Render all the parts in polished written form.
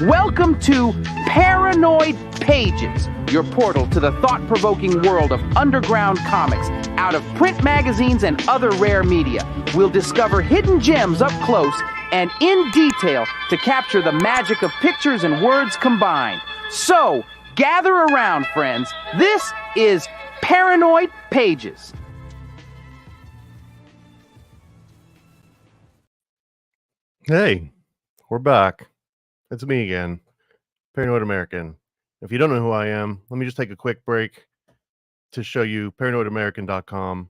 Welcome to Paranoid Pages, your portal to the thought-provoking world of underground comics, out of print magazines and other rare media. We'll discover hidden gems up close and in detail to capture the magic of pictures and words combined. So, gather around, friends. This is Paranoid Pages. Hey, we're back. It's me again, Paranoid American. If you don't know who I am, let me just take a quick break to show you paranoidamerican.com.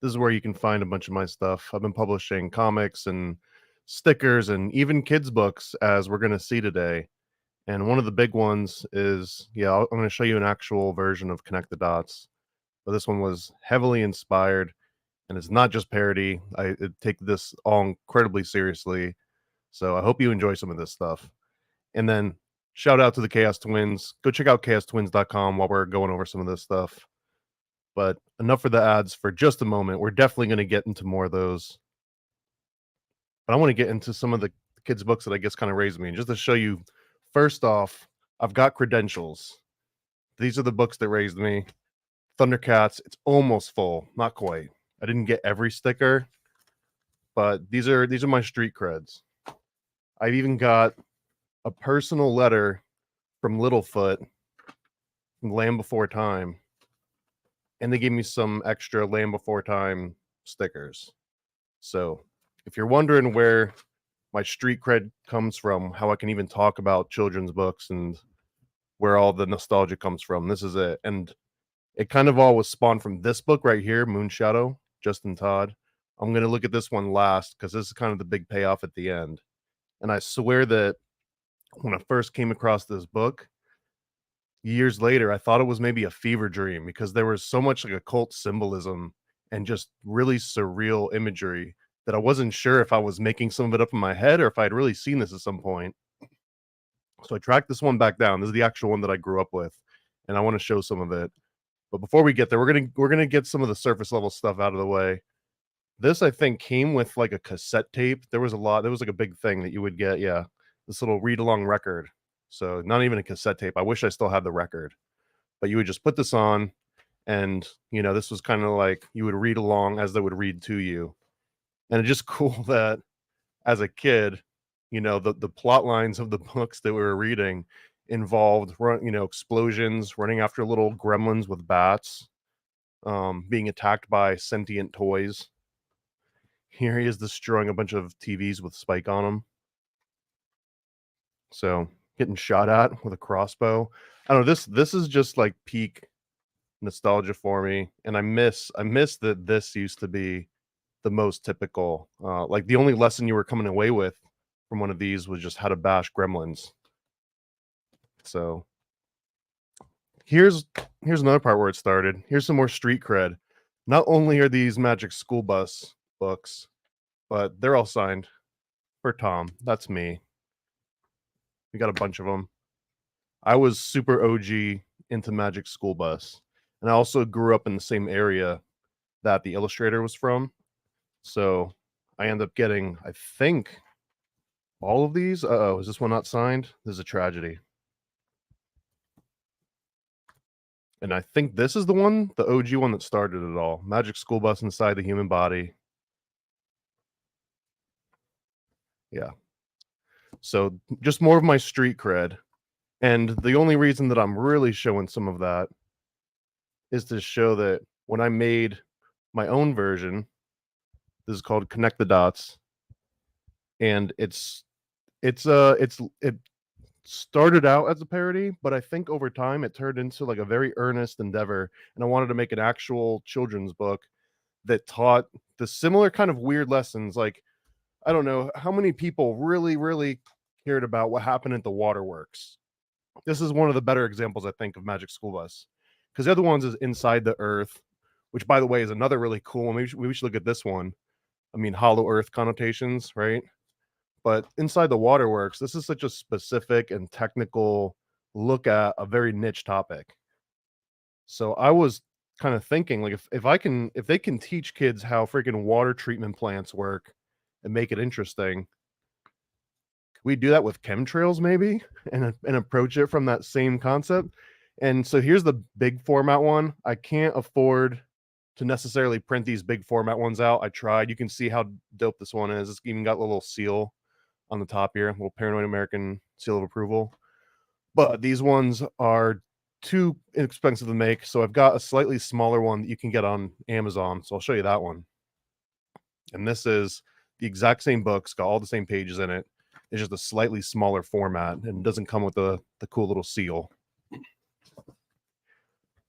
This is where you can find a bunch of my stuff. I've been publishing comics and stickers and even kids' books, as we're going to see today. And one of the big ones is, I'm going to show you an actual version of Connect the Dots. But this one was heavily inspired, and it's not just parody. I take this all incredibly seriously. So I hope you enjoy some of this stuff. And then shout out to the Chaos Twins. Go check out chaostwins.com while we're going over some of this stuff. But enough for the ads for just a moment. We're definitely going to get into more of those. But I want to get into some of the kids' books that I guess kind of raised me. And just to show you, first off, I've got credentials. These are the books that raised me. Thundercats, it's almost full. Not quite. I didn't get every sticker, but these are my street creds. I've even got a personal letter from Littlefoot, from Land Before Time, and they gave me some extra Land Before Time stickers. So if you're wondering where my street cred comes from, how I can even talk about children's books and where all the nostalgia comes from, this is it. And it kind of all was spawned from this book right here, Moonshadow, Justin Todd. I'm going to look at this one last because this is kind of the big payoff at the end. And I swear that when I first came across this book, years later, I thought it was maybe a fever dream because there was so much like occult symbolism and just really surreal imagery that I wasn't sure if I was making some of it up in my head or if I'd really seen this at some point. So I tracked this one back down. This is the actual one that I grew up with, and I want to show some of it. But before we get there, we're gonna get some of the surface level stuff out of the way. This, I think, came with like a cassette tape. There was like a big thing that you would get. Yeah, this little read-along record. So not even a cassette tape. I wish I still had the record. But you would just put this on, and this was kind of like you would read along as they would read to you. And it's just cool that as a kid, the plot lines of the books that we were reading involved explosions, running after little gremlins with bats, being attacked by sentient toys. Here he is destroying a bunch of TVs with Spike on them. So getting shot at with a crossbow. I don't know, this is just like peak nostalgia for me. And I miss that this used to be the most typical. Like the only lesson you were coming away with from one of these was just how to bash gremlins. So here's another part where it started. Here's some more street cred. Not only are these Magic School Bus books, but they're all signed for Tom. That's me. We got a bunch of them. I was super OG into Magic School Bus, and I also grew up in the same area that the illustrator was from. So I end up getting, I think, all of these. Is this one not signed? This is a tragedy. And I think this is the OG one that started it all. Magic School Bus Inside the Human Body. Yeah. So just more of my street cred. And the only reason that I'm really showing some of that is to show that when I made my own version, this is called Connect the Dots. And it started out as a parody, but I think over time it turned into like a very earnest endeavor. And I wanted to make an actual children's book that taught the similar kind of weird lessons. Like, I don't know how many people really, really cared about what happened at the waterworks. This is one of the better examples, I think, of Magic School Bus. Because the other ones is Inside the Earth, which, by the way, is another really cool one. Maybe we should look at this one. I mean, Hollow Earth connotations, right? But Inside the Waterworks, this is such a specific and technical look at a very niche topic. So I was kind of thinking, like, if they can teach kids how freaking water treatment plants work and make it interesting, we do that with chemtrails maybe, and approach it from that same concept. And so here's the big format one. I can't afford to necessarily print these big format ones out. I tried. You can see how dope this one is. It's even got a little seal on the top here, a little Paranoid American seal of approval. But these ones are too inexpensive to make, so I've got a slightly smaller one that you can get on Amazon. So I'll show you that one. And this is the exact same book. It's got all the same pages in it. It's just a slightly smaller format and doesn't come with the cool little seal.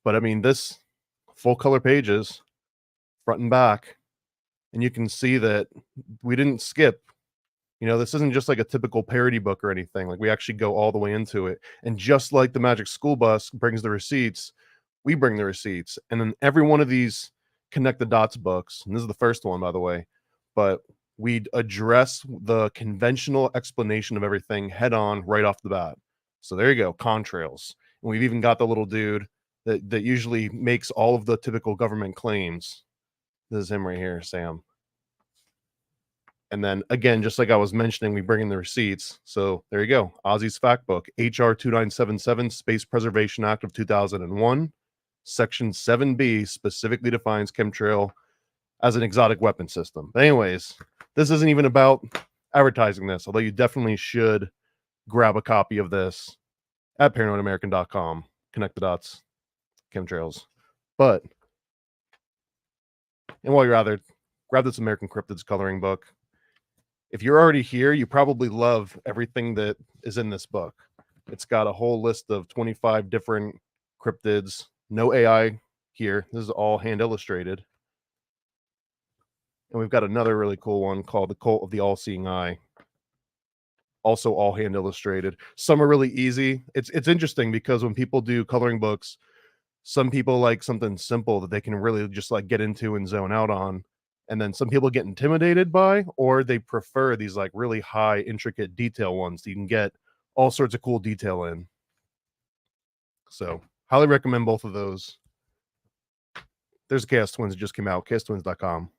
But I mean, this full color pages, front and back, and you can see that we didn't skip. You know, this isn't just like a typical parody book or anything. Like, we actually go all the way into it. And just like the Magic School Bus brings the receipts, we bring the receipts. And then every one of these Connect the Dots books, and this is the first one, by the way, but we address the conventional explanation of everything head on right off the bat. So there you go, Contrails. And we've even got the little dude that usually makes all of the typical government claims. This is him right here, Sam. And then again, just like I was mentioning, we bring in the receipts. So there you go. Ozzy's Fact Book, HR 2977, Space Preservation Act of 2001. Section 7B specifically defines chemtrail as an exotic weapon system. But anyways, this isn't even about advertising this, although you definitely should grab a copy of this at paranoidamerican.com. Connect the dots, chemtrails. But, and while you're out there, grab this American Cryptids coloring book. If you're already here, you probably love everything that is in this book. It's got a whole list of 25 different cryptids. No AI here. This is all hand illustrated. And we've got another really cool one called The Cult of the All-Seeing Eye. Also all hand illustrated. Some are really easy. It's interesting because when people do coloring books, some people like something simple that they can really just like get into and zone out on. And then some people get intimidated by, or they prefer these like really high, intricate detail ones that you can get all sorts of cool detail in. So highly recommend both of those. There's Chaos Twins that just came out, chaostwins.com.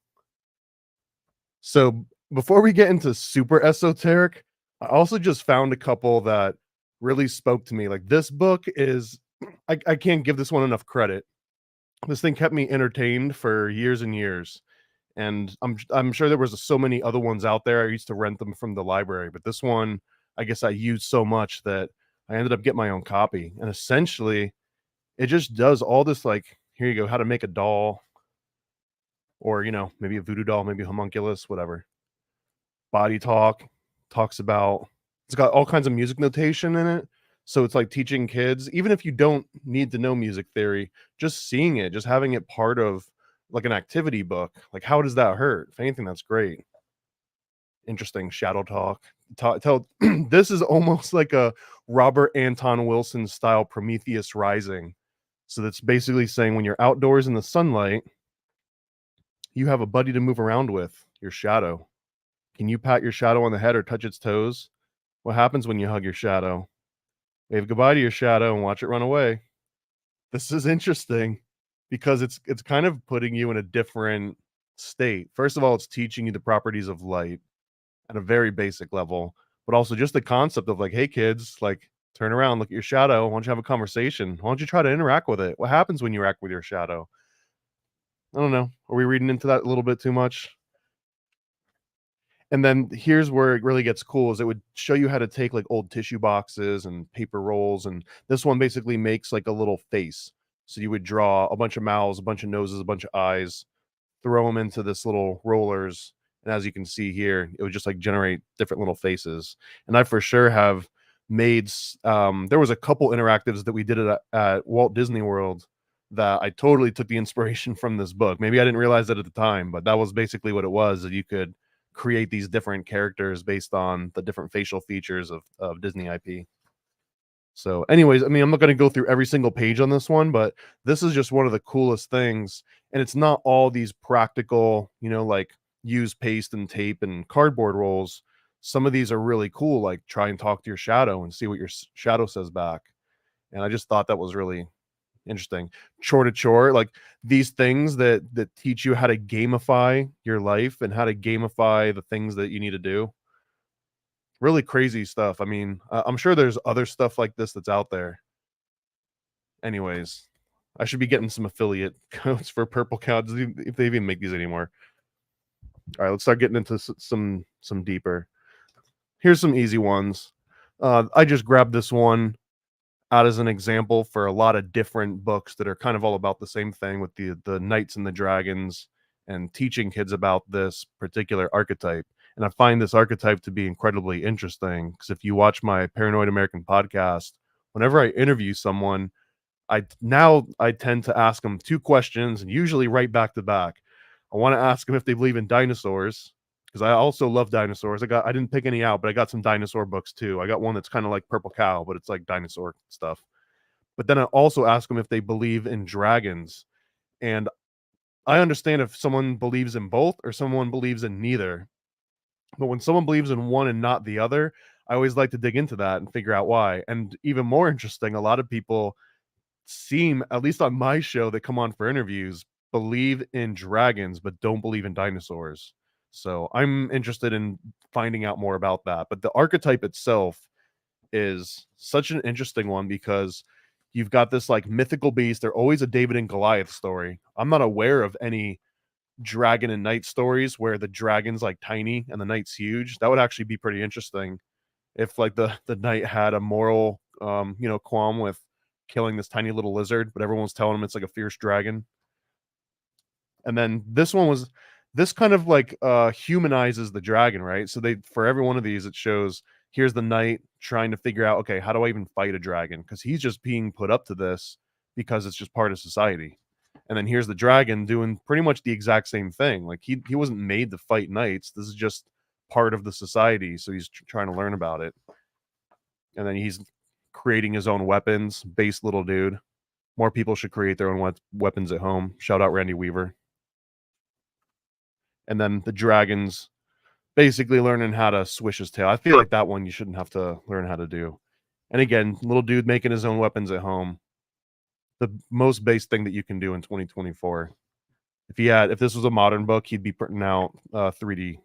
So before we get into super esoteric, I also just found a couple that really spoke to me. Like, this book is, I can't give this one enough credit. This thing kept me entertained for years and years. And I'm sure there was so many other ones out there. I used to rent them from the library, but this one, I guess I used so much that I ended up getting my own copy. And essentially, it just does all this, like, here you go, how to make a doll, or, you know, maybe a voodoo doll, maybe a homunculus, whatever. Body talk, talks about, it's got all kinds of music notation in it. So it's like teaching kids, even if you don't need to know music theory, just seeing it, just having it part of like an activity book. Like, how does that hurt? If anything, that's great. Interesting shadow talk. This is almost like a Robert Anton Wilson style Prometheus Rising. So that's basically saying when you're outdoors in the sunlight, you have a buddy to move around with, your shadow. Can you pat your shadow on the head or touch its toes? What happens when you hug your shadow? Wave goodbye to your shadow and watch it run away. This is interesting because it's kind of putting you in a different state. First of all, it's teaching you the properties of light at a very basic level, but also just the concept of like, hey kids, like, turn around, look at your shadow. Why don't you have a conversation? Why don't you try to interact with it? What happens when you interact with your shadow? I don't know. Are we reading into that a little bit too much? And then here's where it really gets cool, is it would show you how to take like old tissue boxes and paper rolls. And this one basically makes like a little face. So you would draw a bunch of mouths, a bunch of noses, a bunch of eyes, throw them into this little rollers. And as you can see here, it would just like generate different little faces. And I for sure have made, there was a couple interactives that we did at Walt Disney World that I totally took the inspiration from this book. Maybe I didn't realize that at the time, but that was basically what it was, that you could create these different characters based on the different facial features of Disney IP. So anyways, I mean, I'm not going to go through every single page on this one, but this is just one of the coolest things. And it's not all these practical, you know, like use paste and tape and cardboard rolls. Some of these are really cool, like try and talk to your shadow and see what your shadow says back. And I just thought that was really interesting. Chore to chore, like these things that teach you how to gamify your life and how to gamify the things that you need to do. really crazy stuff. I mean, I'm sure there's other stuff like this that's out there. Anyways, I should be getting some affiliate codes for Purple Cow if they even make these anymore. All right, let's start getting into some deeper. Here's some easy ones. I just grabbed this one out as an example for a lot of different books that are kind of all about the same thing with the knights and the dragons and teaching kids about this particular archetype. And I find this archetype to be incredibly interesting because if you watch my Paranoid American podcast, whenever I interview someone, I tend to ask them two questions and usually right back to back. I want to ask them if they believe in dinosaurs because I also love dinosaurs. I didn't pick any out, but I got some dinosaur books too. I got one that's kind of like Purple Cow, but it's like dinosaur stuff. But then I also ask them if they believe in dragons. And I understand if someone believes in both or someone believes in neither. But when someone believes in one and not the other, I always like to dig into that and figure out why. And even more interesting, a lot of people seem, at least on my show that come on for interviews, believe in dragons but don't believe in dinosaurs. So I'm interested in finding out more about that. But the archetype itself is such an interesting one because you've got this like mythical beast. They're always a David and Goliath story. I'm not aware of any dragon and knight stories where the dragon's like tiny and the knight's huge. That would actually be pretty interesting if like the knight had a moral qualm with killing this tiny little lizard, but everyone's telling him it's like a fierce dragon. And then this kind of like humanizes the dragon, right? So they, for every one of these, it shows here's the knight trying to figure out, okay, how do I even fight a dragon? Because he's just being put up to this because it's just part of society. And then here's the dragon doing pretty much the exact same thing. Like he wasn't made to fight knights. This is just part of the society. So he's trying to learn about it. And then he's creating his own weapons. Base little dude. More people should create their own weapons at home. Shout out Randy Weaver. And then the dragons basically learning how to swish his tail. I feel like that one you shouldn't have to learn how to do. And again, little dude making his own weapons at home. The most base thing that you can do in 2024. If this was a modern book, he'd be printing out 3D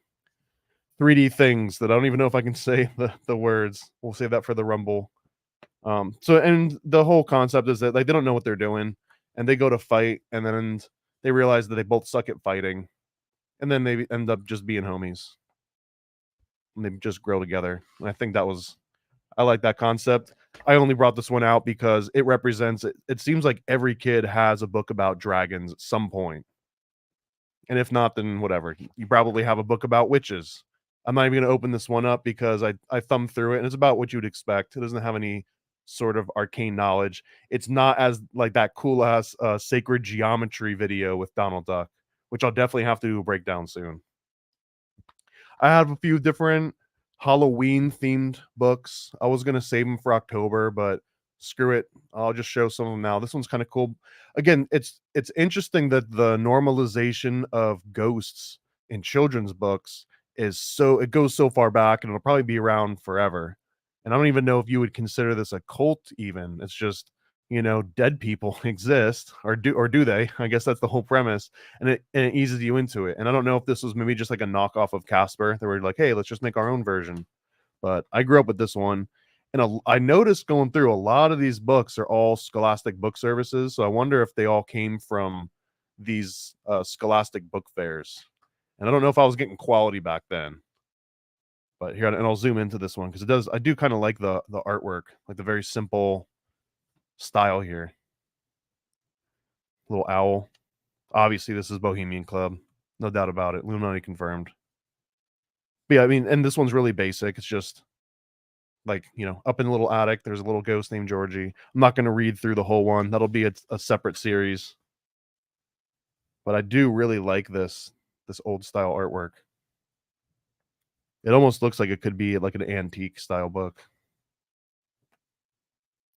things that I don't even know if I can say the words. We'll save that for the Rumble. And the whole concept is that like they don't know what they're doing and they go to fight and then they realize that they both suck at fighting and then they end up just being homies and they just grow together. And I think I like that concept. I only brought this one out because it represents it. It seems like every kid has a book about dragons at some point. And if not, then whatever. You probably have a book about witches. I'm not even going to open this one up because I thumbed through it and it's about what you'd expect. It doesn't have any sort of arcane knowledge. It's not as like that cool ass sacred geometry video with Donald Duck, which I'll definitely have to do a breakdown soon. I have a few different Halloween themed books. I was going to save them for October, but screw it. I'll just show some of them now. This one's kind of cool. Again, it's interesting that the normalization of ghosts in children's books it goes so far back and it'll probably be around forever. And I don't even know if you would consider this a cult even. It's just, dead people exist or do they? I guess that's the whole premise. And it eases you into it. And I don't know if this was maybe just like a knockoff of Casper. They were like, hey, let's just make our own version. But I grew up with this one. And I noticed going through a lot of these books are all Scholastic Book Services. So I wonder if they all came from these Scholastic book fairs. And I don't know if I was getting quality back then. But here, and I'll zoom into this one because I do kind of like the artwork, like the very simple style here. Little owl. Obviously, this is Bohemian Club. No doubt about it. Illuminati confirmed. But yeah, I mean, and this one's really basic. It's just like, up in a little attic, there's a little ghost named Georgie. I'm not going to read through the whole one. That'll be a separate series. But I do really like this old style artwork. It almost looks like it could be like an antique style book.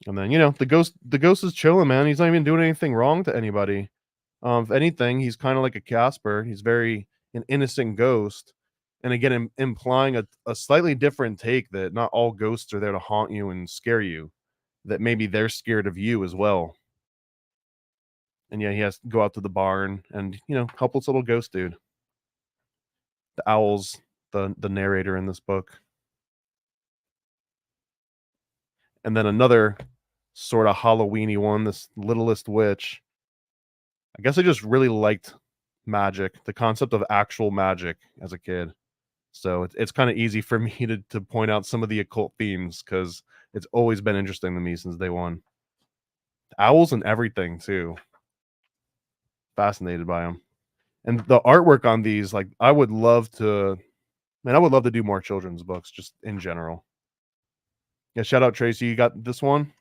And then, the ghost is chilling, man. He's not even doing anything wrong to anybody. If anything, he's kind of like a Casper. He's very an innocent ghost. And again, implying a slightly different take that not all ghosts are there to haunt you and scare you. That maybe they're scared of you as well. And yeah, he has to go out to the barn and, help this little ghost dude. The owl's the narrator in this book. And then another sort of Halloween-y one, this Littlest Witch. I guess I just really liked magic, the concept of actual magic as a kid. So it's kind of easy for me to point out some of the occult themes because it's always been interesting to me since day one. Owls and everything too. Fascinated by them. And the artwork on these, like, I would love to do more children's books just in general. Yeah, shout out Tracy. You got this one?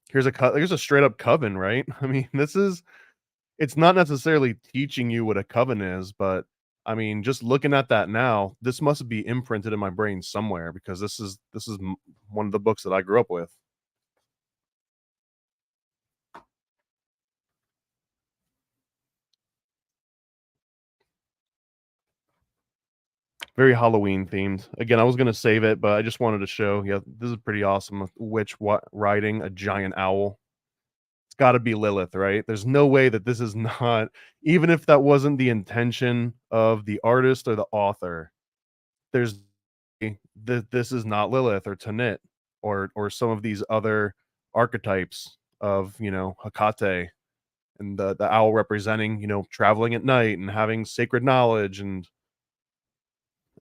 Here's a straight up coven, right? I mean, it's not necessarily teaching you what a coven is, but I mean, just looking at that now, this must be imprinted in my brain somewhere because this is one of the books that I grew up with. Very Halloween themed. Again, I was gonna save it, but I just wanted to show. Yeah, this is pretty awesome. Witch riding a giant owl. It's got to be Lilith, right? There's no way that this is not, even if that wasn't the intention of the artist or the author. There's this is not Lilith or Tanit or some of these other archetypes of Hecate and the owl representing traveling at night and having sacred knowledge and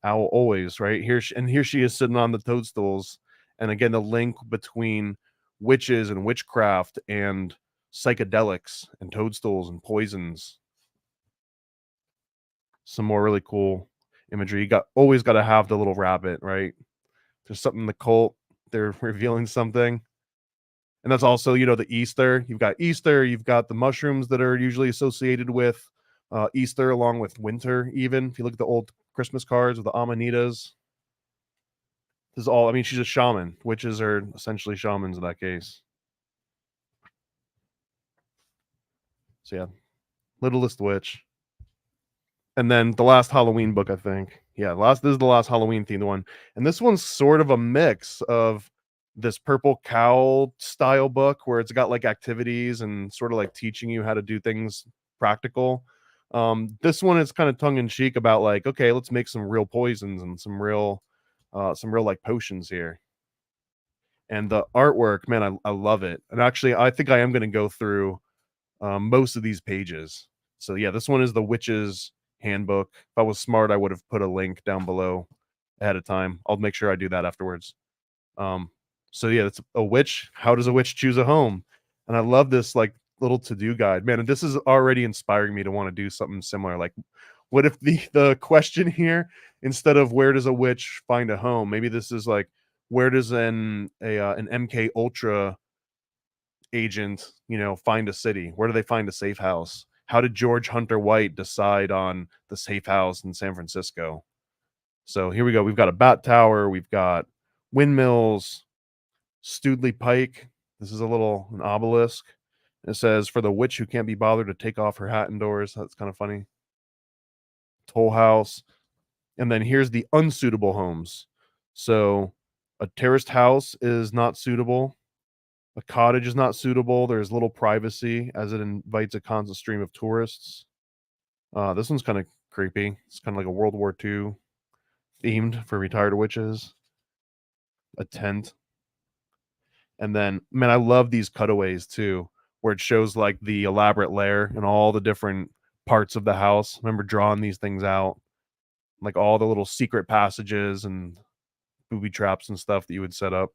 owl always right here here she is sitting on the toadstools, and again the link between witches and witchcraft and psychedelics and toadstools and poisons. Some more really cool imagery. You always got to have the little rabbit, right? There's something in the cult, they're revealing something. And that's also the Easter. You've got Easter, you've got the mushrooms that are usually associated with Easter along with winter. Even if you look at the old Christmas cards with the amanitas, this is all, I mean, she's a shaman. Witches are essentially shamans in that case. So yeah, Littlest Witch. And then the last Halloween book, I think. Yeah, this is the last Halloween themed one. And this one's sort of a mix of this purple cow style book where it's got like activities and sort of like teaching you how to do things practical. This one is kind of tongue in cheek about like, okay, let's make some real poisons and some real like potions here. And the artwork, man, I love it. And actually, I think I am going to go through most of these pages. So yeah, this one is the Witches Handbook. If I was smart, I would have put a link down below ahead of time. I'll make sure I do that afterwards. So yeah, it's a witch. How does a witch choose a home? And I love this like little to-do guide, man. And this is already inspiring me to want to do something similar. Like, what if the question here, instead of where does a witch find a home, maybe this is like, where does an MK Ultra agent find a city? Where do they find a safe house? How did George Hunter White decide on the safe house in San Francisco? So here we go. We've got a bat tower, we've got windmills, Studley Pike. This is an obelisk. It says, for the witch who can't be bothered to take off her hat indoors. That's kind of funny. Toll House. And then here's the unsuitable homes. So a terraced house is not suitable. A cottage is not suitable. There's little privacy as it invites a constant stream of tourists. This one's kind of creepy. It's kind of like a World War II themed for retired witches. A tent. And then, man, I love these cutaways too, where it shows like the elaborate lair and all the different parts of the house. I remember drawing these things out, like all the little secret passages and booby traps and stuff that you would set up.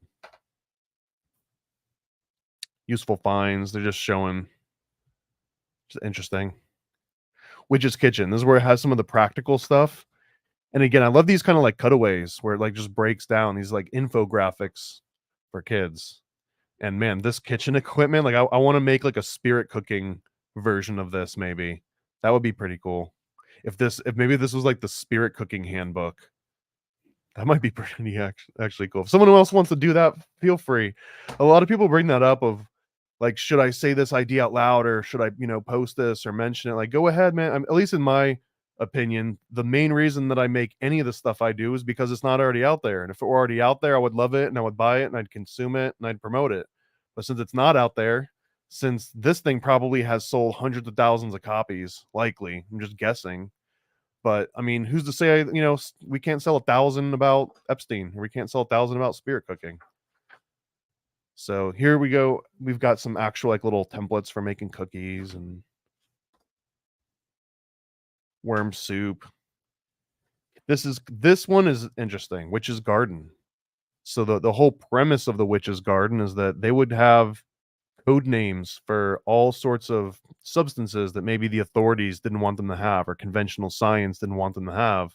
Useful finds. They're just showing. Just interesting. Witch's Kitchen. This is where it has some of the practical stuff. And again, I love these kind of like cutaways where it like just breaks down these like infographics for kids. And man, this kitchen equipment, like I want to make like a spirit cooking version of this. Maybe that would be pretty cool. If maybe this was like the spirit cooking handbook, that might be pretty actually cool. If someone else wants to do that, feel free. A lot of people bring that up of like, should I say this idea out loud or should I, post this or mention it? Like, go ahead, man. At least in my opinion, the main reason that I make any of the stuff I do is because it's not already out there. And if it were already out there, I would love it and I would buy it and I'd consume it and I'd promote it. But since it's not out there, since this thing probably has sold hundreds of thousands of copies, likely, I'm just guessing. But I mean, who's to say, we can't sell 1,000 about Epstein, or we can't sell 1,000 about spirit cooking. So here we go. We've got some actual like little templates for making cookies and worm soup. This one is interesting. Witch's Garden. So the whole premise of the Witch's Garden is that they would have code names for all sorts of substances that maybe the authorities didn't want them to have, or conventional science didn't want them to have,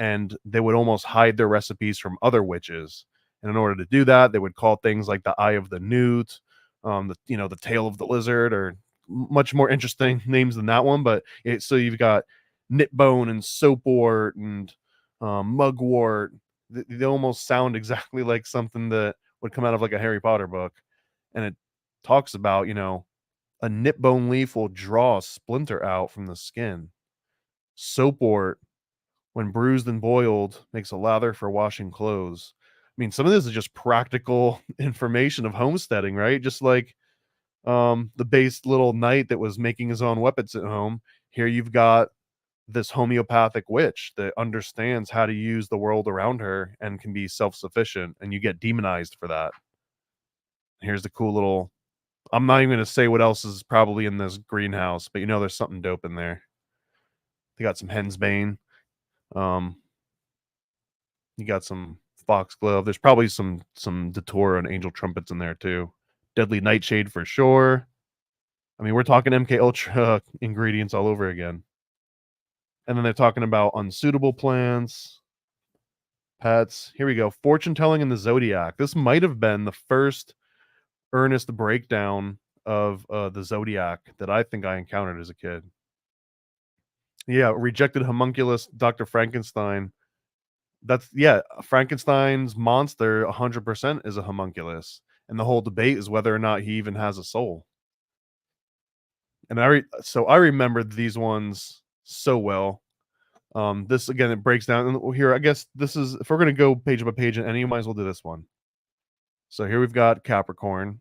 and they would almost hide their recipes from other witches. And in order to do that, they would call things like the Eye of the Newt, the Tail of the Lizard, or much more interesting names than that one. But so you've got Knitbone and Soapwort and Mugwort. They almost sound exactly like something that would come out of like a Harry Potter book. And it talks about, a knitbone leaf will draw a splinter out from the skin. Soapwort, when bruised and boiled, makes a lather for washing clothes. I mean, some of this is just practical information of homesteading, right? Just like the base little knight that was making his own weapons at home. Here you've got this homeopathic witch that understands how to use the world around her and can be self-sufficient, and you get demonized for that. Here's the cool little, I'm not even going to say what else is probably in this greenhouse, but there's something dope in there. They got some hensbane. You got some foxglove. There's probably some datura and angel trumpets in there too. Deadly nightshade for sure. I mean, we're talking MK Ultra ingredients all over again. And then they're talking about unsuitable plants, pets. Here we go. Fortune telling in the Zodiac. This might have been the first earnest breakdown of the Zodiac that I think I encountered as a kid. Yeah, rejected homunculus, Dr. Frankenstein. Frankenstein's monster 100% is a homunculus. And the whole debate is whether or not he even has a soul. And I remember these ones so well. This again, it breaks down here. I guess this is, if we're going to go page by page, and you might as well do this one. So here we've got Capricorn,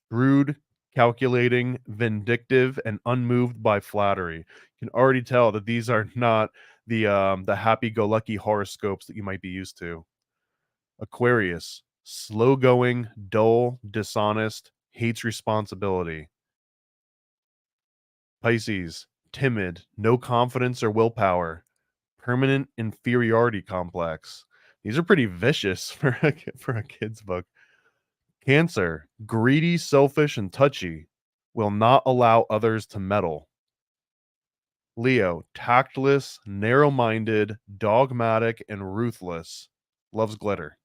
shrewd, calculating, vindictive, and unmoved by flattery. You can already tell that these are not the happy-go-lucky horoscopes that you might be used to. Aquarius, slow-going, dull, dishonest, hates responsibility. Pisces, timid, no confidence or willpower, permanent inferiority complex. These are pretty vicious for a kid's book. Cancer, greedy, selfish, and touchy, will not allow others to meddle. Leo, tactless, narrow-minded, dogmatic, and ruthless, loves glitter.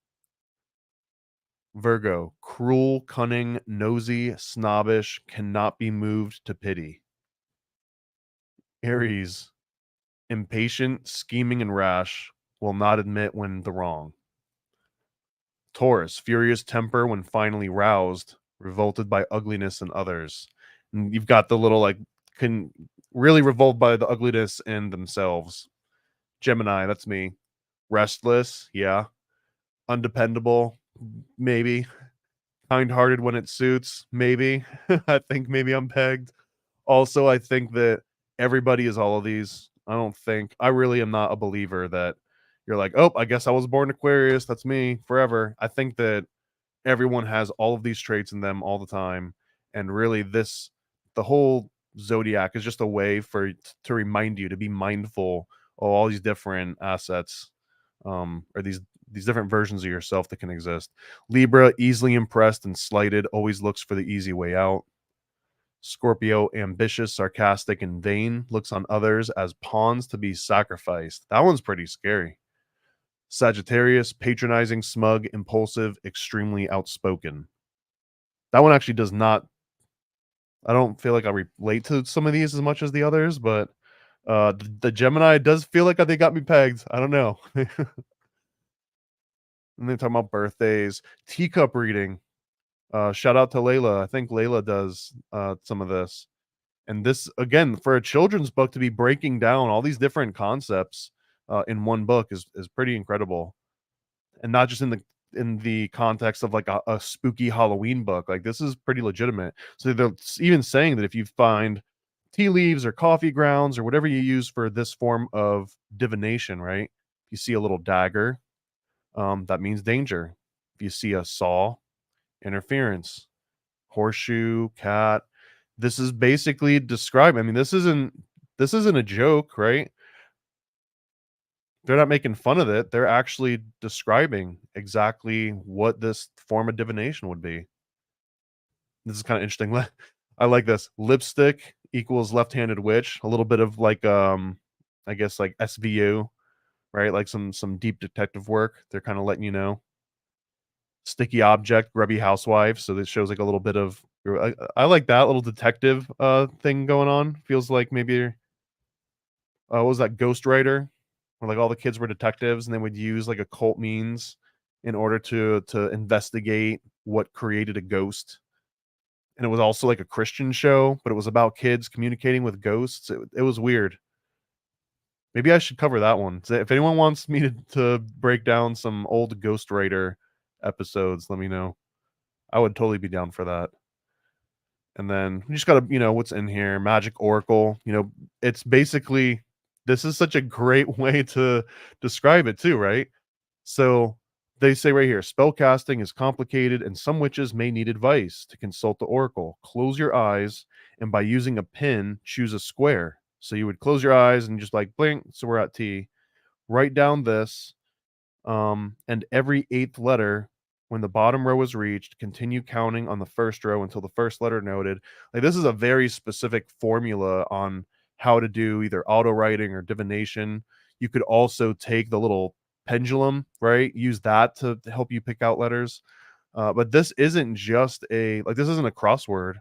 Virgo, cruel, cunning, nosy, snobbish, cannot be moved to pity. Aries, impatient, scheming, and rash, will not admit when in the wrong. Taurus, furious temper when finally roused, revolted by ugliness in others. And you've got the little, can really revolt by the ugliness in themselves. Gemini, that's me. Restless, yeah. Undependable, maybe. Kind-hearted when it suits, maybe. I think maybe I'm pegged. Also, I think that everybody is all of these. I really am not a believer that you're like, oh, I guess I was born Aquarius, that's me forever. I think that everyone has all of these traits in them all the time. And really the whole Zodiac is just a way to remind you to be mindful of all these different assets, or these different versions of yourself that can exist. Libra, easily impressed and slighted, always looks for the easy way out. Scorpio, ambitious, sarcastic, and vain, looks on others as pawns to be sacrificed. That one's pretty scary. Sagittarius, patronizing, smug, impulsive, extremely outspoken. That one actually does not, I don't feel like I relate to some of these as much as the others, but the Gemini does feel like they got me pegged. I don't know. And they're talking about birthdays. Teacup reading. Shout out to Layla. I think Layla does some of this. And this, again, for a children's book to be breaking down all these different concepts in one book is pretty incredible. And not just in the context of like a spooky Halloween book. Like, this is pretty legitimate. So they're even saying that if you find tea leaves or coffee grounds or whatever you use for this form of divination, right? If you see a little dagger, that means danger. If you see a saw, interference. Horseshoe, cat. This is basically describing. I mean, this isn't a joke, right? They're not making fun of it. They're actually describing exactly what this form of divination would be. This is kind of interesting. I like this. Lipstick equals left-handed witch. A little bit of like I guess like SVU, right? Like some deep detective work. They're kind of letting you know. Sticky object, grubby housewife. So this shows like a little bit of I like that little detective thing going on. Feels like maybe what was that Ghostwriter? Where like all the kids were detectives and they would use like occult means in order to investigate what created a ghost. And it was also like a Christian show, but it was about kids communicating with ghosts. It was weird. Maybe I should cover that one. So if anyone wants me to break down some old Ghostwriter episodes, let me know. I would totally be down for that. And then you just gotta, what's in here? Magic Oracle. It's basically this is such a great way to describe it too, right? So they say right here, spellcasting is complicated and some witches may need advice to consult the oracle. Close your eyes and by using a pin, choose a square. So you would close your eyes and just like blink. So we're at T. Write down this. And every eighth letter, when the bottom row is reached, continue counting on the first row until the first letter noted. Like this is a very specific formula on how to do either auto writing or divination. You could also take the little pendulum, right? Use that to help you pick out letters. But this isn't just this isn't a crossword,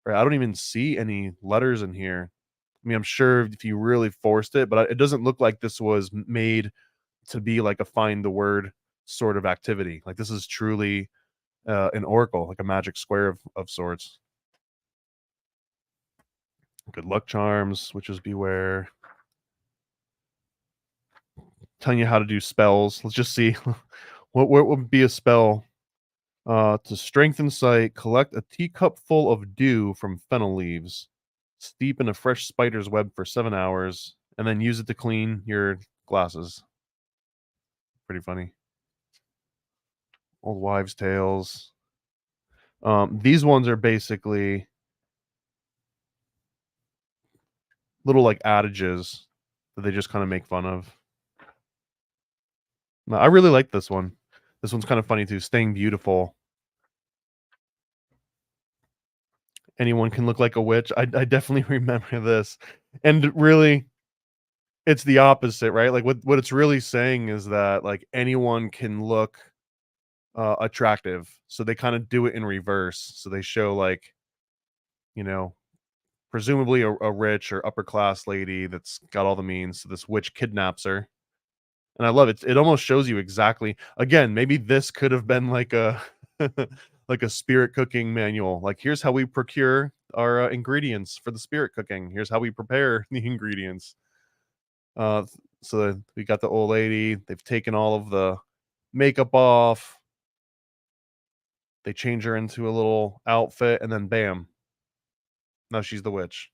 right? I don't even see any letters in here. I mean, I'm sure if you really forced it, but it doesn't look like this was made to be like a find the word sort of activity. Like this is truly an oracle, like a magic square of sorts. Good luck charms, witches beware. Telling you how to do spells. Let's just see what would be a spell. To strengthen sight, collect a teacup full of dew from fennel leaves, steep in a fresh spider's web for 7 hours, and then use it to clean your glasses. Pretty funny. Old wives' tales. These ones are basically little like adages that they just kind of make fun of. No, I really like this one. This one's kind of funny too. Staying beautiful. Anyone can look like a witch. I definitely remember this. And really, it's the opposite, right? Like what it's really saying is that like anyone can look attractive. So they kind of do it in reverse. So they show like, you know, presumably a rich or upper class lady that's got all the means. So this witch kidnaps her. And I love it. It almost shows you exactly. Again, maybe this could have been like a like a spirit cooking manual. Like here's how we procure our ingredients for the spirit cooking. Here's how we prepare the ingredients. Uh, so we got the old lady. They've taken all of the makeup off. They change her into a little outfit, and then bam, now she's the witch.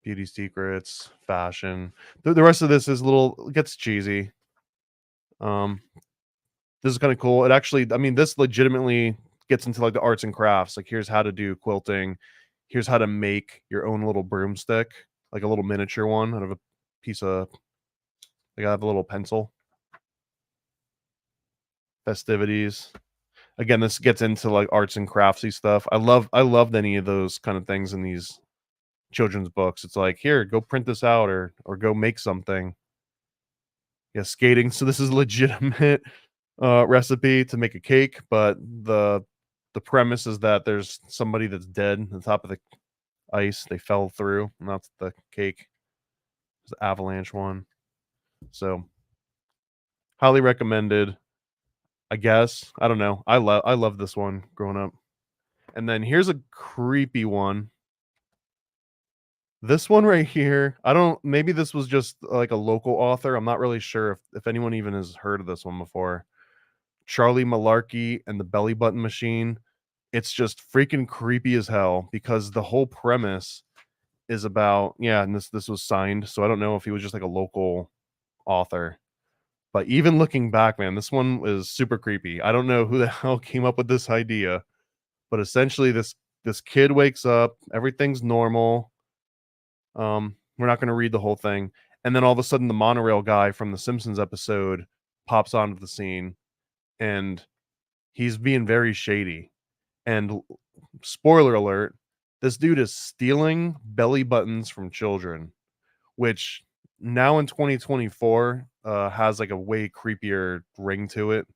Beauty secrets, fashion. The rest of this is gets cheesy. This is kind of cool. It actually, I mean, this legitimately gets into like the arts and crafts. Like here's how to do quilting. Here's how to make your own little broomstick, like a little miniature one out of a piece of. Like I have a little pencil. Festivities. Again, this gets into like arts and craftsy stuff. I loved any of those kind of things in these children's books. It's like, here, go print this out or go make something. Yeah, skating. So this is legitimate recipe to make a cake, but the premise is that there's somebody that's dead on the top of the ice. They fell through, and that's the cake. It's the avalanche one. So highly recommended. I guess. I don't know. I love this one growing up. And then here's a creepy one. This one right here, I don't maybe this was just like a local author. I'm not really sure if anyone even has heard of this one before. Charlie Malarkey and the Belly Button Machine. it's just freaking creepy as hell because the whole premise is about, yeah, and this was signed, so I don't know if he was just like a local author. But even looking back, man, this one is super creepy. I don't know who the hell came up with this idea, but essentially this kid wakes up, everything's normal. We're not going to read the whole thing, and then all of a sudden the monorail guy from the Simpsons episode pops onto the scene, and he's being very shady. And spoiler alert, this dude is stealing belly buttons from children, which now in 2024 has like a way creepier ring to it.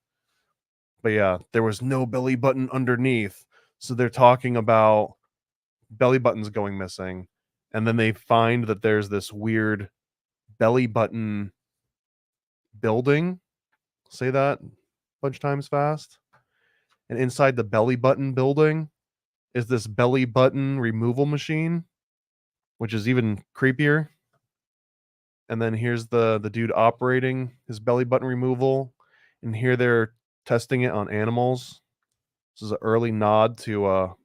But yeah, there was no belly button underneath. So they're talking about belly buttons going missing. And then they find that there's this weird belly button building. Say that a bunch of times fast. And inside the belly button building is this belly button removal machine, which is even creepier. And then here's the dude operating his belly button removal. And here they're testing it on animals. This is an early nod to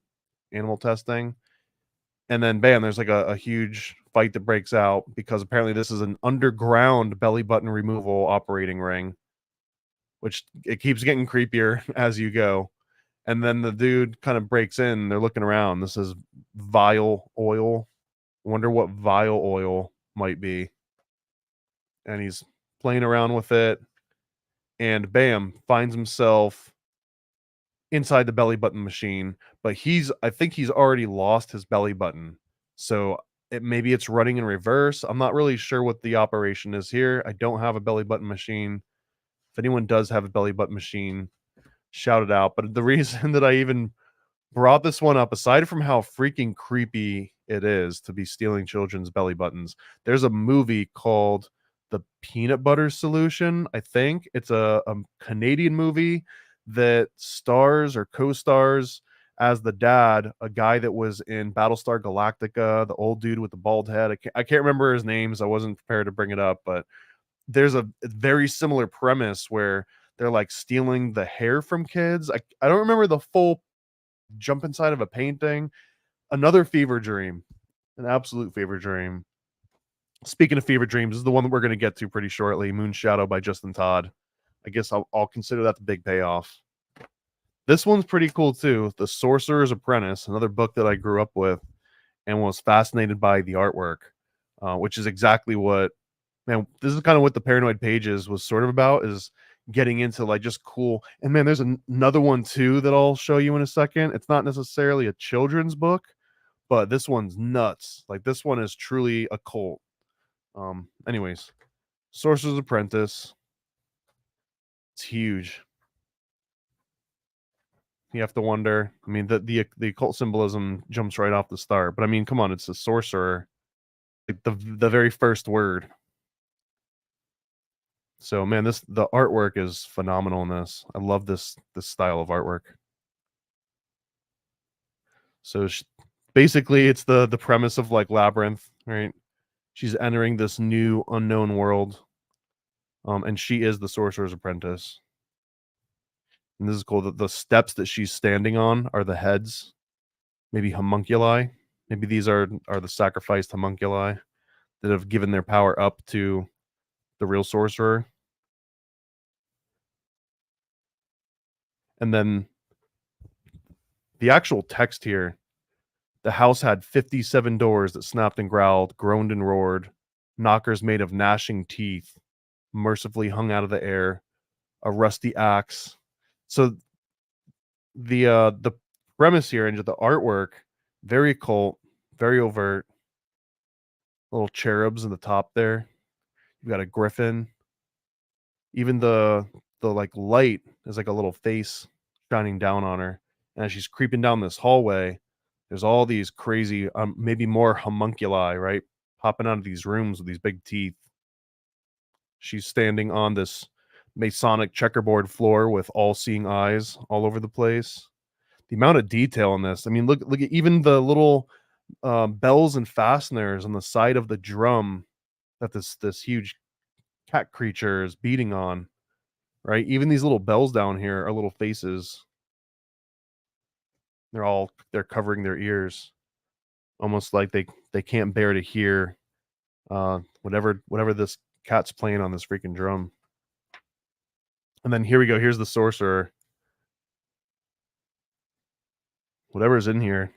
animal testing. And then bam, there's like a huge fight that breaks out because apparently this is an underground belly button removal operating ring, which it keeps getting creepier as you go. And then the dude kind of breaks in. They're looking around. This is vile oil. Wonder what vile oil might be. And he's playing around with it. And bam, finds himself inside the belly button machine. But I think he's already lost his belly button. So maybe it's running in reverse. I'm not really sure what the operation is here. I don't have a belly button machine. If anyone does have a belly button machine, shout it out. But the reason that I even brought this one up, aside from how freaking creepy it is to be stealing children's belly buttons, there's a movie called The Peanut Butter Solution. I think it's a Canadian movie that stars or co-stars as the dad, a guy that was in Battlestar Galactica, the old dude with the bald head. I can't remember his names. I wasn't prepared to bring it up, but there's a very similar premise where they're like stealing the hair from kids. I don't remember the full jump inside of a painting. Another fever dream, an absolute fever dream. Speaking of fever dreams, this is the one that we're going to get to pretty shortly. Moonshadow by Justin Todd. I guess I'll consider that the big payoff. This one's pretty cool too. The Sorcerer's Apprentice, another book that I grew up with and was fascinated by the artwork, which is exactly what, man, this is kind of what the Paranoid Pages was sort of about, is getting into like just cool. And man, there's another one too that I'll show you in a second. It's not necessarily a children's book, but this one's nuts. Like this one is truly occult. Anyways, Sorcerer's Apprentice. It's huge. You have to wonder. I mean, the occult symbolism jumps right off the start. But I mean, come on, it's a sorcerer. Like the very first word. So man, the artwork is phenomenal in this. I love this style of artwork. So basically, it's the premise of like Labyrinth, right? She's entering this new unknown world, and she is the Sorcerer's Apprentice. And this is cool. The steps that she's standing on are the heads, maybe homunculi. Maybe these are the sacrificed homunculi that have given their power up to the real sorcerer. And then the actual text here, the house had 57 doors that snapped and growled, groaned and roared, knockers made of gnashing teeth, mercifully hung out of the air, a rusty axe. So the premise here and the artwork, very occult, very overt. Little cherubs in the top there. You've got a griffin. Even the like light is like a little face shining down on her. And as she's creeping down this hallway, there's all these crazy, maybe more homunculi, right? Popping out of these rooms with these big teeth. She's standing on this Masonic checkerboard floor with all-seeing eyes all over the place. The amount of detail in this. I mean, look at even the little bells and fasteners on the side of the drum that this huge cat creature is beating on, right? Even these little bells down here are little faces. They're covering their ears, almost like they can't bear to hear whatever this cat's playing on this freaking drum. And then here we go. Here's the sorcerer. Whatever's in here,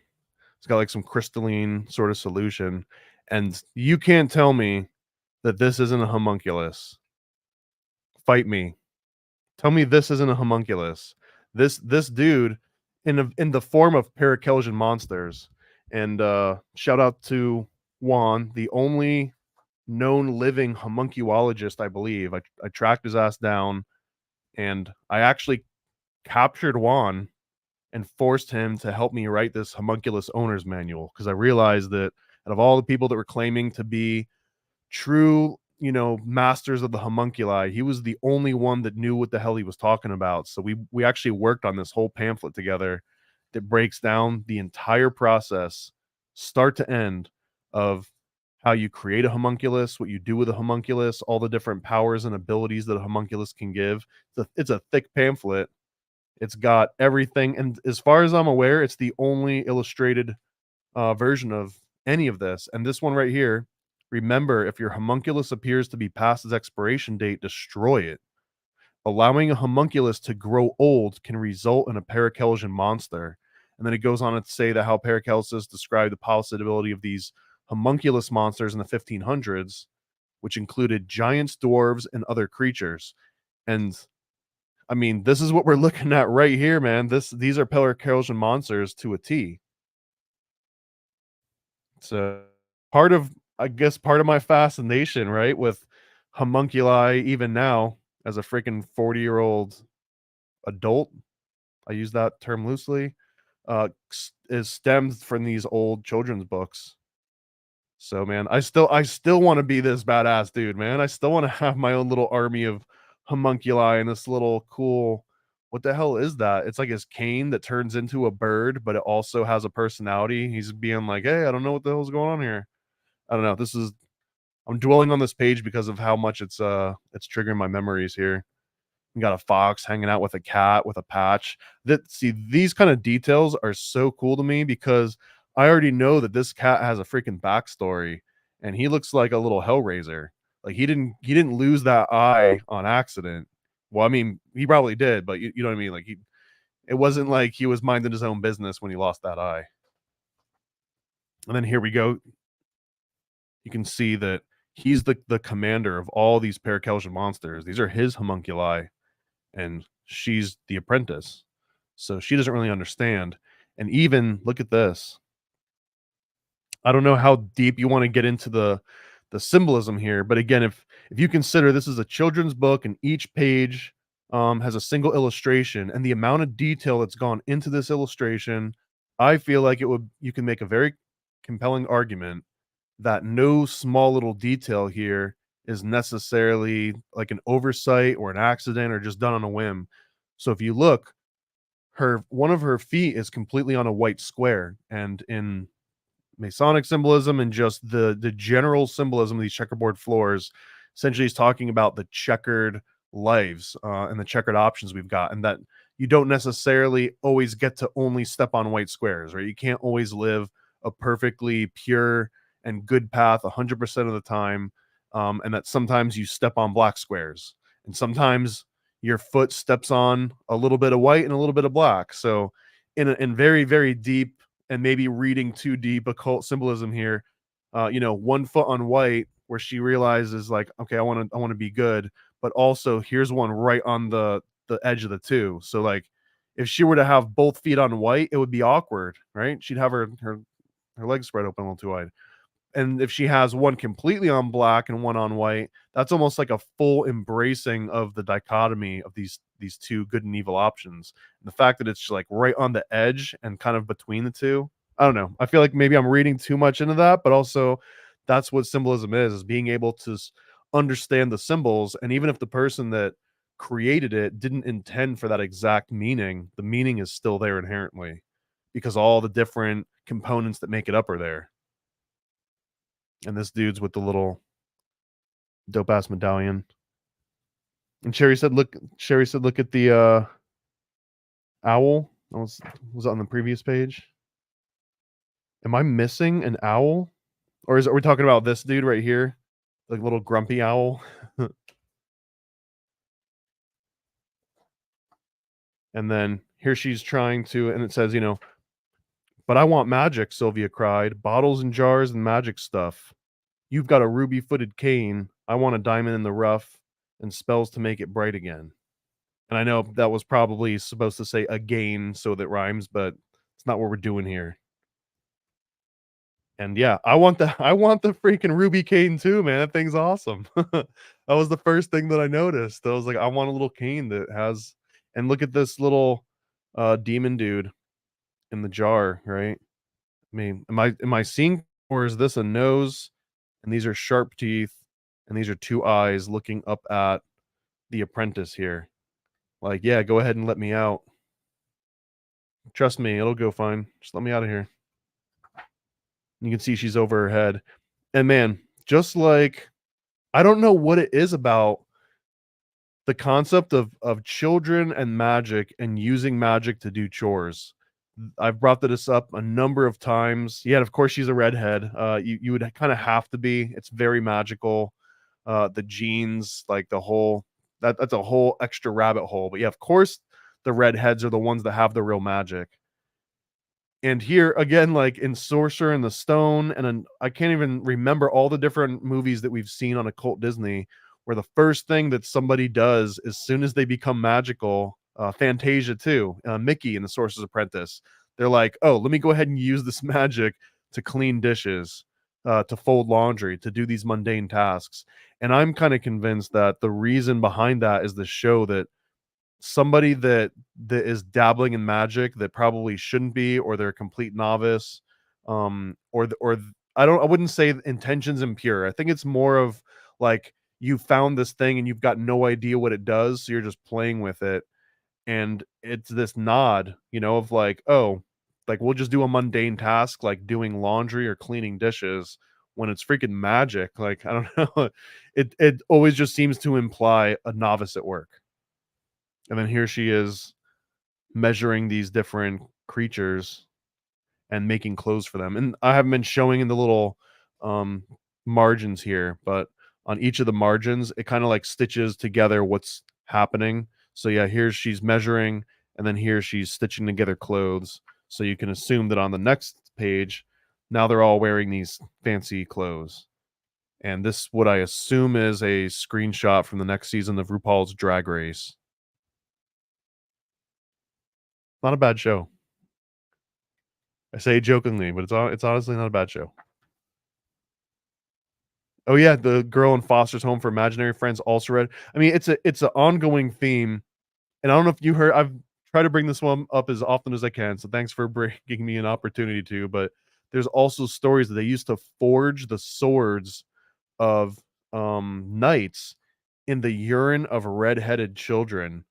it's got like some crystalline sort of solution, and you can't tell me that this isn't a homunculus. Fight me. Tell me this isn't a homunculus. This dude in the form of Parakelsian monsters. And shout out to Juan, the only known living homunculologist, I believe. I tracked his ass down, and I actually captured Juan and forced him to help me write this homunculus owner's manual, because I realized that out of all the people that were claiming to be true, masters of the homunculi, he was the only one that knew what the hell he was talking about. So we actually worked on this whole pamphlet together that breaks down the entire process, start to end, of how you create a homunculus, what you do with a homunculus, all the different powers and abilities that a homunculus can give. It's a thick pamphlet. It's got everything, and as far as I'm aware, it's the only illustrated version of any of this. And this one right here, remember, if your homunculus appears to be past its expiration date, destroy it. Allowing a homunculus to grow old can result in a Parakelsian monster. And then it goes on to say that how Paracelsus described the possibility of these homunculus monsters in the 1500s, which included giants, dwarves, and other creatures. And I mean, this is what we're looking at right here, man. These are Parakelsian monsters to a T. So I guess part of my fascination, right, with homunculi, even now as a freaking 40-year-old adult, I use that term loosely, is stemmed from these old children's books. So man, I still want to be this badass dude, man. I still want to have my own little army of homunculi and this little cool, what the hell is that? It's like his cane that turns into a bird, but it also has a personality. He's being like, hey, I don't know what the hell's going on here. I don't know. I'm dwelling on this page because of how much it's triggering my memories here. You got a fox hanging out with a cat with a patch. These kind of details are so cool to me, because I already know that this cat has a freaking backstory, and he looks like a little hellraiser. Like he didn't lose that eye on accident. Well, I mean, he probably did, but you know what I mean? Like it wasn't like he was minding his own business when he lost that eye. And then here we go. You can see that he's the commander of all these Parakelsian monsters. These are his homunculi, and she's the apprentice. So she doesn't really understand. And even look at this. I don't know how deep you want to get into the symbolism here, but again, if you consider this is a children's book and each page has a single illustration, and the amount of detail that's gone into this illustration, I feel like you can make a very compelling argument that no small little detail here is necessarily like an oversight or an accident or just done on a whim. So if you look, one of her feet is completely on a white square, and in Masonic symbolism and just the general symbolism of these checkerboard floors, essentially he's talking about the checkered lives and the checkered options we've got, and that you don't necessarily always get to only step on white squares, right? You can't always live a perfectly pure and good path 100% of the time, and that sometimes you step on black squares, and sometimes your foot steps on a little bit of white and a little bit of black. So in very, very deep, and maybe reading too deep occult symbolism here, 1 foot on white, where she realizes like, okay, I want to be good, but also here's one right on the edge of the two. So like, if she were to have both feet on white, it would be awkward, right? She'd have her legs spread open a little too wide. And if she has one completely on black and one on white, that's almost like a full embracing of the dichotomy of these two good and evil options. And the fact that it's like right on the edge and kind of between the two, I don't know. I feel like maybe I'm reading too much into that, but also that's what symbolism is being able to understand the symbols. And even if the person that created it didn't intend for that exact meaning, the meaning is still there inherently, because all the different components that make it up are there. And this dude's with the little dope ass medallion. And Sherry said, look at the owl. Was it on the previous page? Am I missing an owl? Or are we talking about this dude right here? Like little grumpy owl? And then here she's trying to, and it says, but I want magic, Sylvia cried. Bottles and jars and magic stuff. You've got a ruby-footed cane. I want a diamond in the rough and spells to make it bright again. And I know that was probably supposed to say again so that rhymes, but it's not what we're doing here. And yeah, I want the freaking ruby cane too, man. That thing's awesome. That was the first thing that I noticed. I was like, I want a little cane that has, and look at this little demon dude in the jar, right? I mean, am I seeing, or is this a nose and these are sharp teeth and these are two eyes looking up at the apprentice here? Like, yeah, go ahead and let me out. Trust me, it'll go fine. Just let me out of here. You can see she's over her head. And man, just like, I don't know what it is about the concept of children and magic and using magic to do chores. I've brought this up a number of times. Yeah, of course she's a redhead. You would kind of have to be. It's very magical. The genes, like the whole that's a whole extra rabbit hole. But yeah, of course the redheads are the ones that have the real magic. And here again, like in Sorcerer and the Stone, and I can't even remember all the different movies that we've seen on Occult Disney, where the first thing that somebody does as soon as they become magical, Fantasia too, Mickey in the Sorcerer's Apprentice, they're like, oh, let me go ahead and use this magic to clean dishes, to fold laundry, to do these mundane tasks. And I'm kind of convinced that the reason behind that is the show that somebody that is dabbling in magic that probably shouldn't be, or they're a complete novice, I wouldn't say intentions impure. I think it's more of like you found this thing and you've got no idea what it does, so you're just playing with it, and it's this nod, of like, oh, like we'll just do a mundane task like doing laundry or cleaning dishes when it's freaking magic. Like, I don't know. It always just seems to imply a novice at work. And then here she is measuring these different creatures and making clothes for them. And I haven't been showing in the little um, margins here, but on each of the margins, it kind of like stitches together what's happening. So yeah, here she's measuring, and then here she's stitching together clothes. So you can assume that on the next page, now they're all wearing these fancy clothes. And this, what I assume, is a screenshot from the next season of RuPaul's Drag Race. Not a bad show. I say it jokingly, but it's honestly not a bad show. Oh yeah, the girl in Foster's Home for Imaginary Friends also read. I mean, it's an ongoing theme, and I don't know if you heard. I've tried to bring this one up as often as I can, so thanks for giving me an opportunity to. But there's also stories that they used to forge the swords of knights in the urine of redheaded children,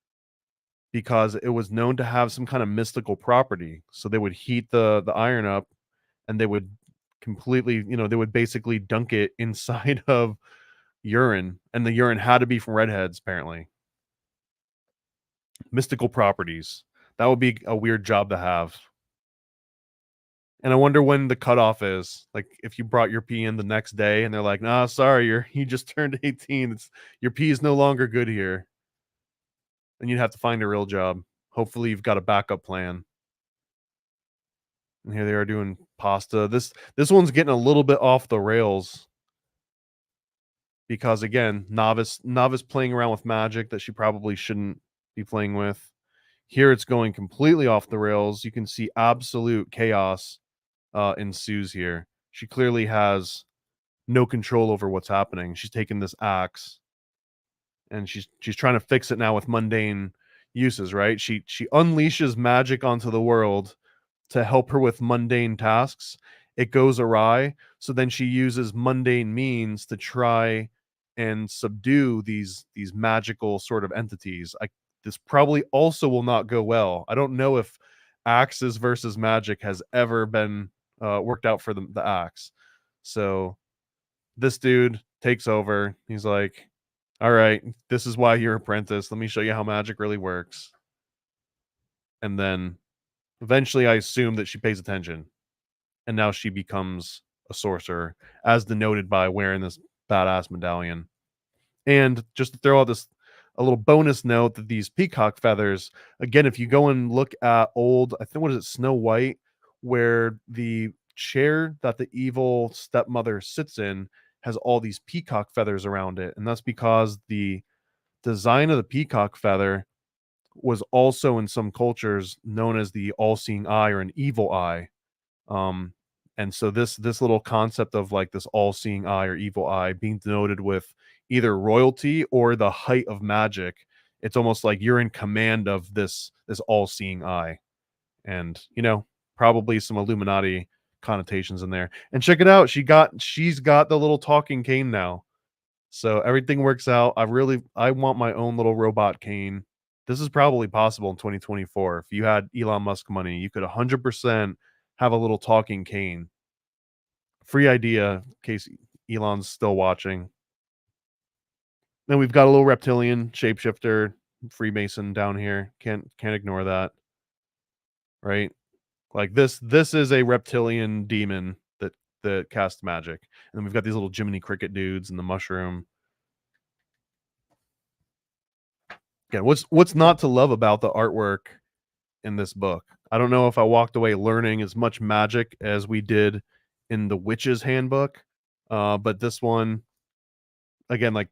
because it was known to have some kind of mystical property. So they would heat the iron up, and they would completely, they would basically dunk it inside of urine, and the urine had to be from redheads, apparently. Mystical properties. That would be a weird job to have. And I wonder when the cutoff is. Like, if you brought your pee in the next day and they're like, nah, sorry, you just turned 18. Your pee is no longer good here. And you'd have to find a real job. Hopefully you've got a backup plan. And here they are doing pasta. This one's getting a little bit off the rails, because again, novice playing around with magic that she probably shouldn't be playing with. Here it's going completely off the rails. You can see absolute chaos ensues here. She clearly has no control over what's happening. She's taken this axe and she's trying to fix it now with mundane uses, right? She unleashes magic onto the world to help her with mundane tasks. It goes awry, so then she uses mundane means to try and subdue these magical sort of entities. This probably also will not go well. I don't know if axes versus magic has ever been worked out for the axe. So this dude takes over. He's like, all right, this is why you're apprentice. Let me show you how magic really works. And then Eventually, I assume that she pays attention, and now she becomes a sorcerer, as denoted by wearing this badass medallion. And just to throw out a little bonus note that these peacock feathers, again, if you go and look at old, I think, what is it, Snow White, where the chair that the evil stepmother sits in has all these peacock feathers around it. And that's because the design of the peacock feather was also in some cultures known as the all-seeing eye or an evil eye. Um, and so this little concept of like this all-seeing eye or evil eye being denoted with either royalty or the height of magic, it's almost like you're in command of this all-seeing eye. And probably some Illuminati connotations in there. And check it out, she's got the little talking cane now. So everything works out. I want my own little robot cane. This is probably possible in 2024. If you had Elon Musk money, you could 100% have a little talking cane. Free idea in case Elon's still watching. Then we've got a little reptilian shapeshifter Freemason down here. Can't ignore that. Right? Like this is a reptilian demon that casts magic. And then we've got these little Jiminy Cricket dudes and the mushroom. Again, what's not to love about the artwork in this book? I don't know if I walked away learning as much magic as we did in the Witches Handbook, but this one, again, like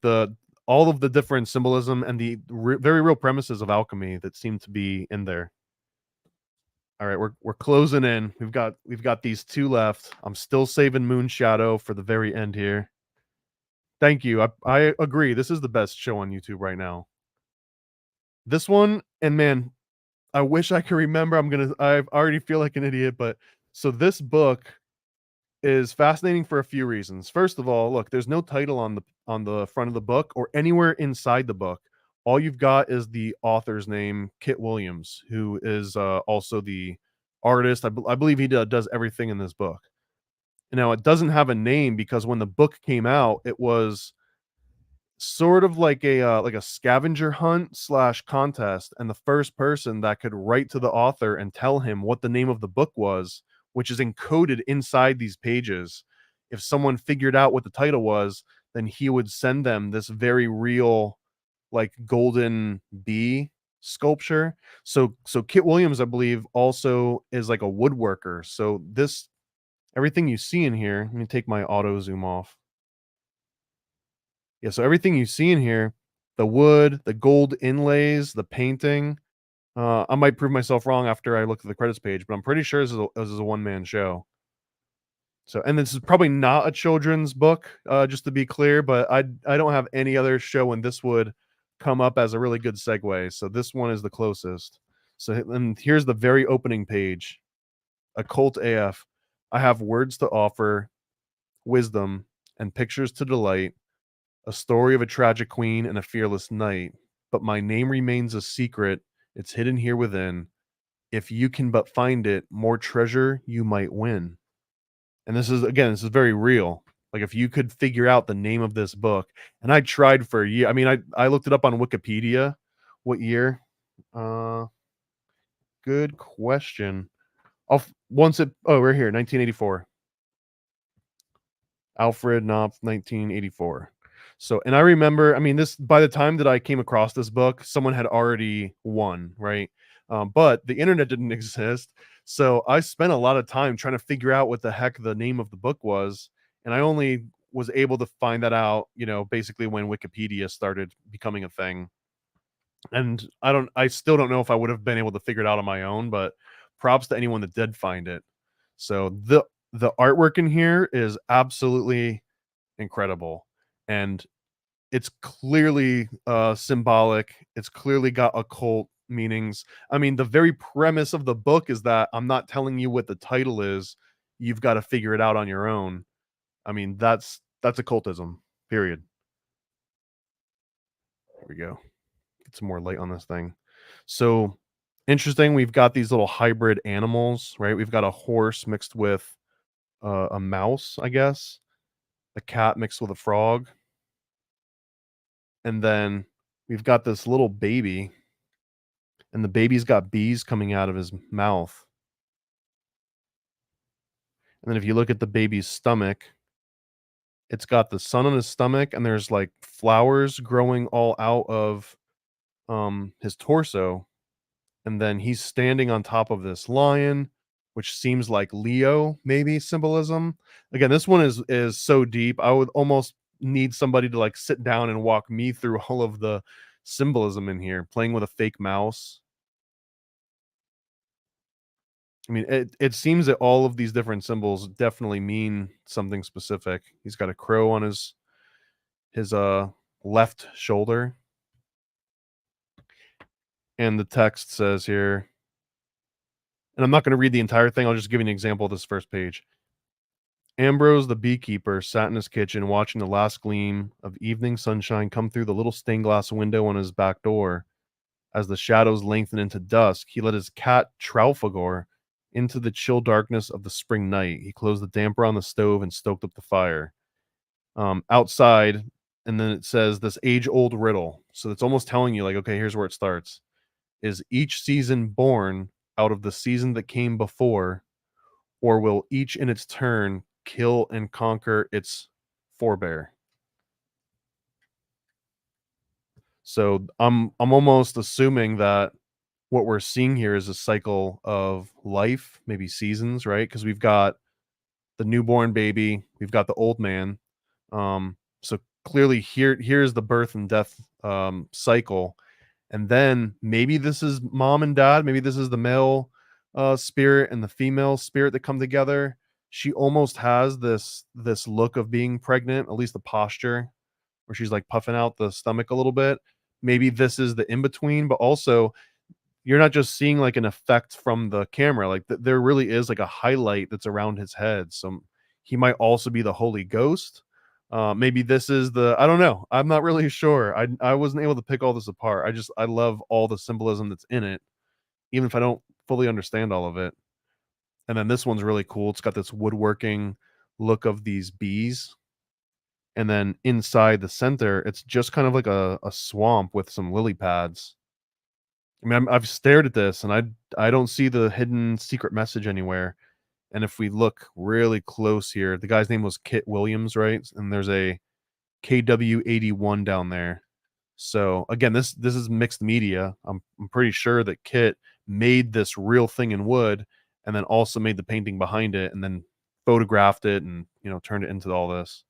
all of the different symbolism and the very real premises of alchemy that seem to be in there. All right, we're closing in. We've got these two left. I'm still saving Moonshadow for the very end here. Thank you. I agree. This is the best show on YouTube right now. This one, and man, I wish I could remember. I already feel like an idiot, but so this book is fascinating for a few reasons. First of all, look, there's no title on the front of the book or anywhere inside the book. All you've got is the author's name, Kit Williams, who is also the artist. I believe he does everything in this book. Now, it doesn't have a name because when the book came out, it was sort of like a scavenger hunt / contest, and the first person that could write to the author and tell him what the name of the book was, which is encoded inside these pages, if someone figured out what the title was, then he would send them this very real like golden bee sculpture. So Kit Williams, I believe, also is like a woodworker. So this everything you see in here, let me take my auto zoom off. Yeah, so everything you see in here, the wood, the gold inlays, the painting. I might prove myself wrong after I look at the credits page, but I'm pretty sure this is a one-man show. So, and this is probably not a children's book, just to be clear, but I don't have any other show when this would come up as a really good segue. So this one is the closest. So, and here's the very opening page. Occult AF. I have words to offer, wisdom, and pictures to delight. A story of a tragic queen and a fearless knight, but my name remains a secret. It's hidden here within. If you can but find it, more treasure you might win. And this is very real. Like if you could figure out the name of this book, and I tried for a year. I mean, I looked it up on Wikipedia. What year? Good question. We're here, 1984. Alfred Knopf, 1984. So, and I remember, I mean, by the time that I came across this book, someone had already won, right? But the internet didn't exist. So I spent a lot of time trying to figure out what the heck the name of the book was. And I only was able to find that out, basically when Wikipedia started becoming a thing. And I still don't know if I would have been able to figure it out on my own, but props to anyone that did find it. So the artwork in here is absolutely incredible, and it's clearly symbolic. It's clearly got occult meanings. I mean, the very premise of the book is that I'm not telling you what the title is. You've got to figure it out on your own. I mean, that's occultism, period. Here we go. Get some more light on this thing. So interesting. We've got these little hybrid animals, right? We've got a horse mixed with a mouse, I guess. A cat mixed with a frog. And then we've got this little baby, and the baby's got bees coming out of his mouth. And then if you look at the baby's stomach, it's got the sun on his stomach, and there's like flowers growing all out of his torso. And then he's standing on top of this lion, which seems like Leo, maybe symbolism. Again, this one is so deep. I would almost need somebody to like sit down and walk me through all of the symbolism in here. Playing with a fake mouse. I mean, it seems that all of these different symbols definitely mean something specific. He's got a crow on his left shoulder. And the text says here, and I'm not going to read the entire thing, I'll just give you an example of this first page. Ambrose the beekeeper sat in his kitchen watching the last gleam of evening sunshine come through the little stained glass window on his back door. As the shadows lengthened into dusk, he let his cat Tralfaghor into the chill darkness of the spring night. He closed the damper on the stove and stoked up the fire. Outside, and then it says this age-old riddle. So it's almost telling you, like, okay, here's where it starts. Is each season born out of the season that came before, or will each in its turn kill and conquer its forebear? So I'm almost assuming that what we're seeing here is a cycle of life, maybe seasons, right? Because we've got the newborn baby, we've got the old man. So clearly here's the birth and death cycle. And then maybe this is mom and dad, maybe this is the male spirit and the female spirit that come together. She almost has this look of being pregnant, at least the posture, where she's like puffing out the stomach a little bit. Maybe this is the in between, but also you're not just seeing like an effect from the camera. Like there really is like a highlight that's around his head. So he might also be the Holy Ghost. Maybe this is the, I don't know. I'm not really sure. I wasn't able to pick all this apart. I love all the symbolism that's in it, even if I don't fully understand all of it. And then this one's really cool. It's got this woodworking look of these bees. And then inside the center, it's just kind of like a swamp with some lily pads. I mean, I've stared at this and I don't see the hidden secret message anywhere. And if we look really close here, the guy's name was Kit Williams, right? And there's a KW81 down there. So again, this is mixed media. I'm pretty sure that Kit made this real thing in wood and then also made the painting behind it and then photographed it and, you know, turned it into all this.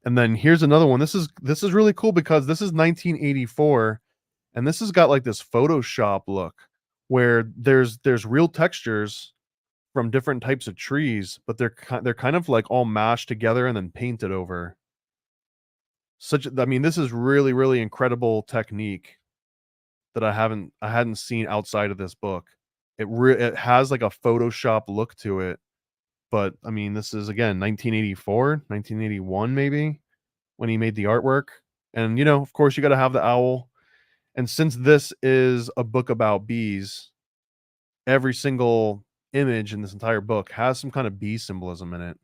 And then here's another one. This is really cool because this is 1984 and this has got like this Photoshop look where there's real textures from different types of trees, but they're kind of like all mashed together and then painted over. I mean, this is really, really incredible technique that I hadn't seen outside of this book. It has like a Photoshop look to it, but I mean, this is again 1984, 1981 maybe when he made the artwork. And you know, of course, you got to have the owl. And since this is a book about bees, every single image in this entire book has some kind of bee symbolism in it.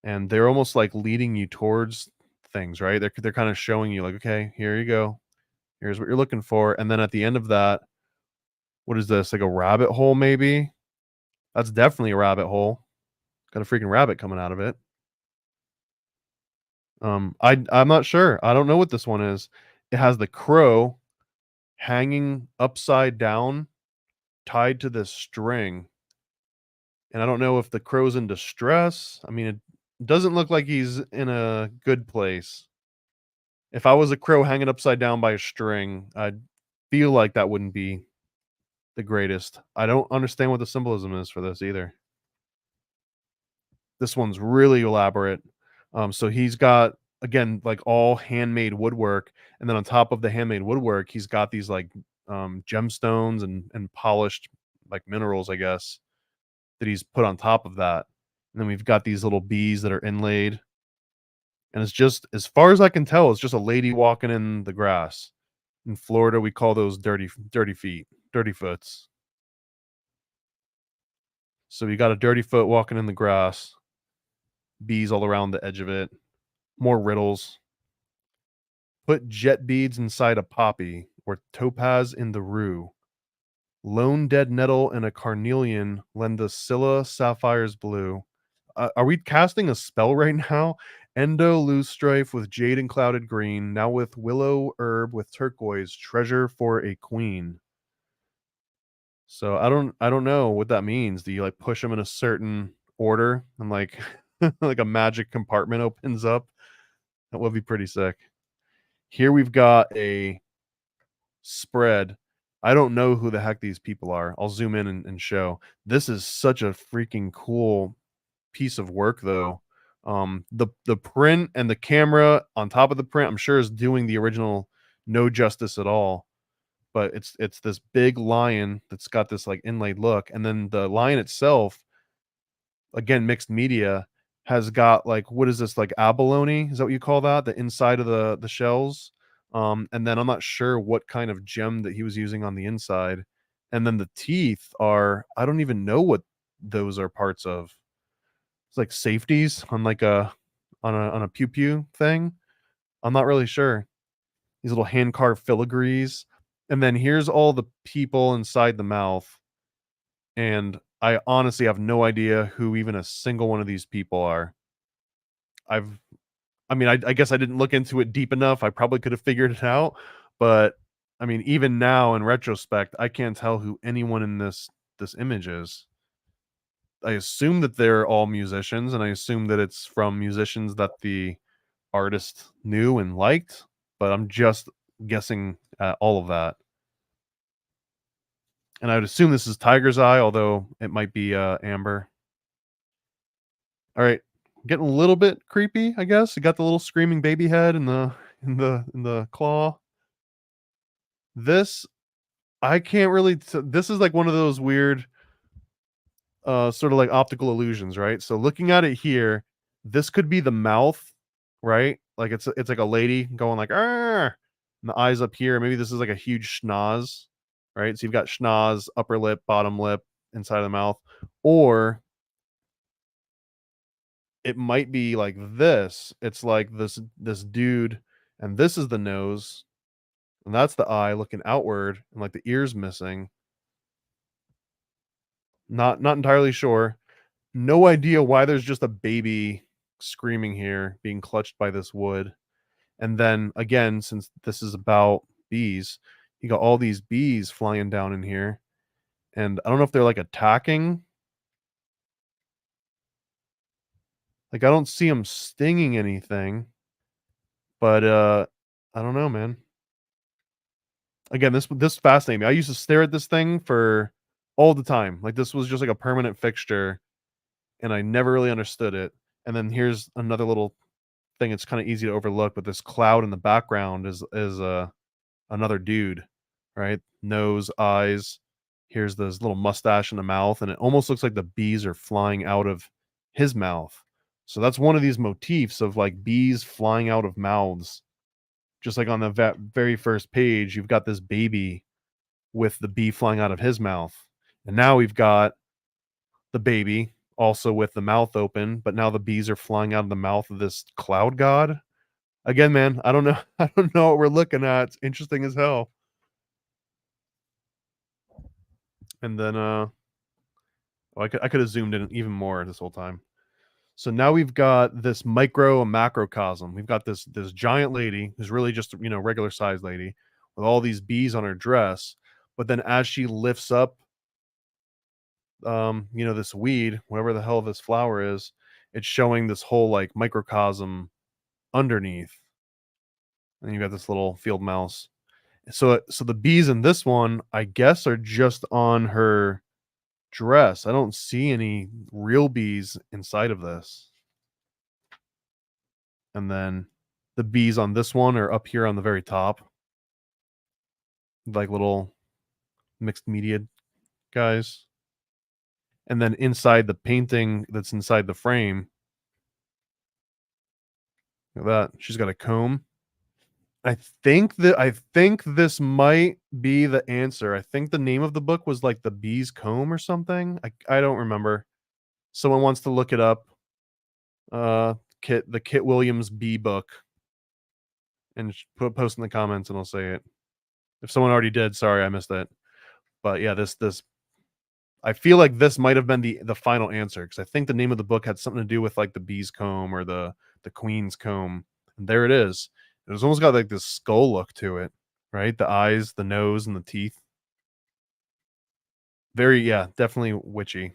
And they're almost like leading you towards things, right? They're kind of showing you like, okay, here you go. Here's what you're looking for. And then at the end of that, what is this? Like a rabbit hole, maybe? That's definitely a rabbit hole. Got a freaking rabbit coming out of it. I'm not sure. I don't know what this one is. It has the crow hanging upside down, tied to this string. And I don't know if the crow's in distress. I mean, it doesn't look like he's in a good place. If I was a crow hanging upside down by a string, I'd feel like that wouldn't be the greatest. I don't understand what the symbolism is for this either. This one's really elaborate. So he's got, again, like all handmade woodwork, and then on top of the handmade woodwork, he's got these like gemstones and polished like minerals, I guess, that he's put on top of that. And then we've got these little bees that are inlaid. And it's just, as far as I can tell, it's just a lady walking in the grass. In Florida, we call those dirty feet, dirty foots. So you got a dirty foot walking in the grass, bees all around the edge of it, more riddles. Put jet beads inside a poppy or topaz in the rue. Lone dead nettle and a carnelian lend the Scylla sapphires blue. Are we casting a spell right now? Endo loose strife with jade and clouded green. Now with willow herb with turquoise. Treasure for a queen. So I don't know what that means. Do you like push them in a certain order and like like a magic compartment opens up? That would be pretty sick. Here we've got a spread. I don't know who the heck these people are. I'll zoom in and show. This is such a freaking cool piece of work though. The print and the camera on top of the print, I'm sure is doing the original no justice at all. But it's this big lion that's got this like inlaid look, and then the lion itself, again mixed media, has got like, what is this, like abalone? Is that what you call that? The inside of the shells. And then I'm not sure what kind of gem that he was using on the inside. And then the teeth are, I don't even know what those are parts of. It's like safeties on like a pew pew thing. I'm not really sure. These little hand carved filigrees. And then here's all the people inside the mouth. And I honestly have no idea who even a single one of these people are. I guess I didn't look into it deep enough. I probably could have figured it out. But I mean, even now in retrospect, I can't tell who anyone in this image is. I assume that they're all musicians, and I assume that it's from musicians that the artist knew and liked, but I'm just guessing at all of that. And I would assume this is Tiger's Eye, although it might be Amber. All right, getting a little bit creepy, I guess. You got the little screaming baby head in the claw. This I can't really. This is like one of those weird, sort of like optical illusions, right? So looking at it here, this could be the mouth, right? Like it's like a lady going like, "Arr!" And the eyes up here. Maybe this is like a huge schnoz, right? So you've got schnoz, upper lip, bottom lip, inside of the mouth, or it might be like this. It's like this dude, and this is the nose, and that's the eye looking outward, and like the ears missing. Not entirely sure. No idea why there's just a baby screaming here, being clutched by this wood. And then again, since this is about bees, you got all these bees flying down in here. And I don't know if they're like attacking. Like I don't see them stinging anything. But I don't know, man. Again, this fascinates me. I used to stare at this thing for all the time. Like this was just like a permanent fixture, and I never really understood it. And then here's another little thing. It's kind of easy to overlook, but this cloud in the background is another dude, right? Nose, eyes. Here's this little mustache in the mouth, and it almost looks like the bees are flying out of his mouth. So that's one of these motifs of like bees flying out of mouths. Just like on the very first page, you've got this baby with the bee flying out of his mouth. And now we've got the baby also with the mouth open, but now the bees are flying out of the mouth of this cloud god. Again, man, I don't know. I don't know what we're looking at. It's interesting as hell. And then I could have zoomed in even more this whole time. So now we've got this micro and macrocosm. We've got this giant lady who's really just, regular sized lady with all these bees on her dress. But then as she lifts up this weed, whatever the hell this flower is, it's showing this whole like microcosm underneath. And you got this little field mouse. So the bees in this one, I guess, are just on her dress. I don't see any real bees inside of this. And then the bees on this one are up here on the very top. Like little mixed media guys. And then inside the painting that's inside the frame, look at that. She's got a comb. I think this might be the answer. I think the name of the book was like The Bee's Comb or something. I don't remember. Someone wants to look it up. The Kit Williams Bee book, and post in the comments and I'll say it. If someone already did, sorry I missed it. But yeah, this I feel like this might have been the final answer, because I think the name of the book had something to do with like the bee's comb or the queen's comb. And there it is. It was almost got like this skull look to it, right? The eyes, the nose, and the teeth. Very, yeah, definitely witchy.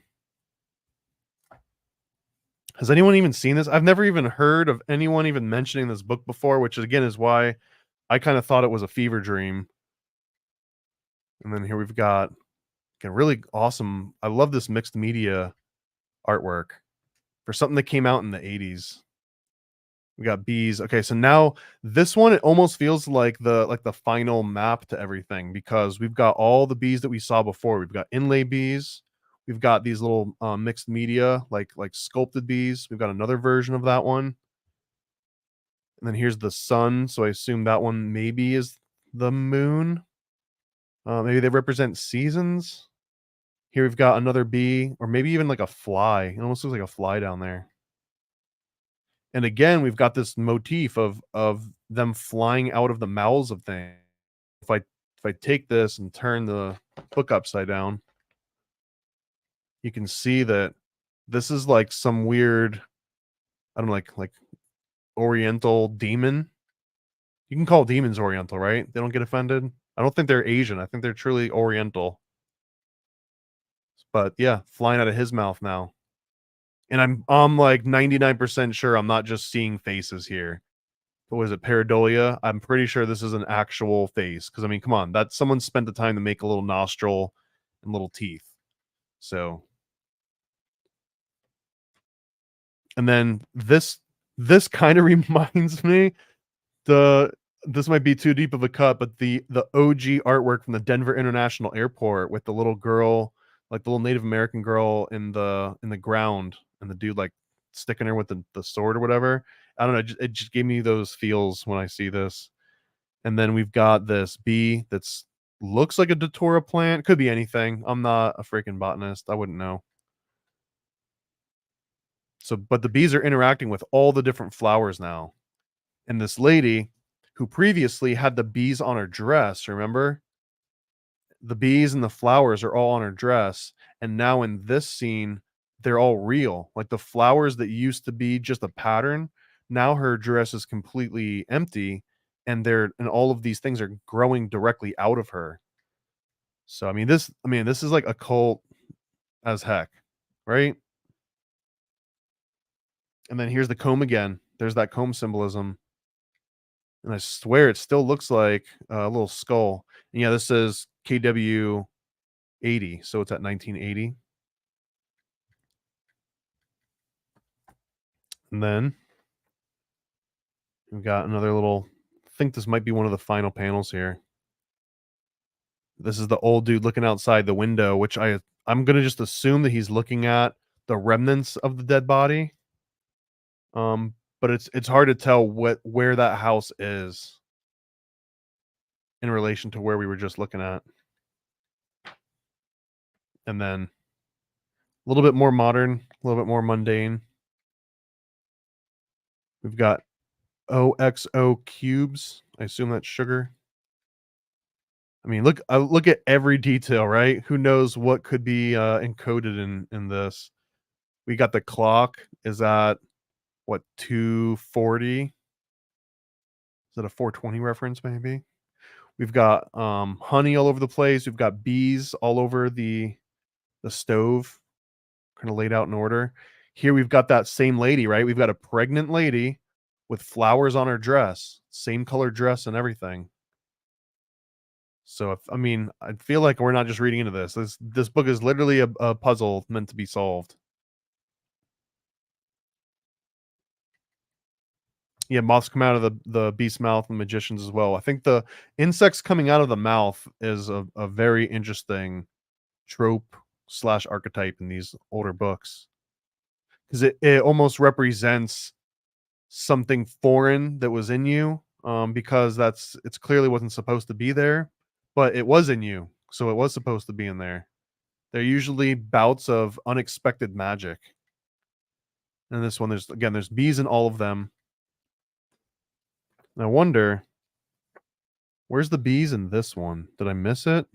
Has anyone even seen this? I've never even heard of anyone even mentioning this book before, which again is why I kind of thought it was a fever dream. And then here we've got a really awesome. I love this mixed media artwork for something that came out in the 80s. We got bees. Okay, so now this one, it almost feels like the final map to everything, because we've got all the bees that we saw before. We've got inlay bees. We've got these little mixed media, like sculpted bees. We've got another version of that one. And then here's the sun. So I assume that one maybe is the moon. Maybe they represent seasons. Here we've got another bee, or maybe even like a fly. It almost looks like a fly down there. And again, we've got this motif of them flying out of the mouths of things. If I take this and turn the book upside down, you can see that this is like some weird, I don't know, like Oriental demon. You can call demons Oriental, right? They don't get offended. I don't think they're Asian. I think they're truly Oriental. But yeah, flying out of his mouth now. And I'm like 99% sure I'm not just seeing faces here. What was it, pareidolia? I'm pretty sure this is an actual face, because I mean, come on, that someone spent the time to make a little nostril and little teeth. So, and then this kind of reminds me, the this might be too deep of a cut, but the OG artwork from the Denver International Airport with the little girl, like the little Native American girl in the ground, and the dude like sticking her with the sword or whatever. I don't know. It just gave me those feels when I see this. And then we've got this bee that's looks like a datura plant. Could be anything. I'm not a freaking botanist. I wouldn't know. So, but the bees are interacting with all the different flowers now. And this lady who previously had the bees on her dress, remember? The bees and the flowers are all on her dress. And now in this scene, they're all real. Like the flowers that used to be just a pattern, now her dress is completely empty, and all of these things are growing directly out of her. So this is like occult as heck, right? And then here's the comb again. There's that comb symbolism. And I swear it still looks like a little skull. And yeah, this says KW 80, so it's at 1980. And then we've got another little, I think this might be one of the final panels here. This is the old dude looking outside the window, which I'm gonna just assume that he's looking at the remnants of the dead body. But it's hard to tell where that house is in relation to where we were just looking at. And then a little bit more modern, a little bit more mundane. We've got OXO cubes. I assume that's sugar. I mean, look at every detail, right? Who knows what could be encoded in this? We got the clock. Is that what, 240? Is that a 420 reference? Maybe. We've got honey all over the place. We've got bees all over the stove, kind of laid out in order. Here we've got that same lady, right? We've got a pregnant lady with flowers on her dress, same color dress and everything. So I feel like we're not just reading into this. This book is literally a puzzle meant to be solved. Yeah, moths come out of the beast's mouth, and magicians as well. I think the insects coming out of the mouth is a very interesting trope slash archetype in these older books, because it almost represents something foreign that was in you, because it's clearly wasn't supposed to be there, but it was in you, so it was supposed to be in there. They're usually bouts of unexpected magic. And this one, there's bees in all of them. And I wonder, where's the bees in this one? Did I miss it?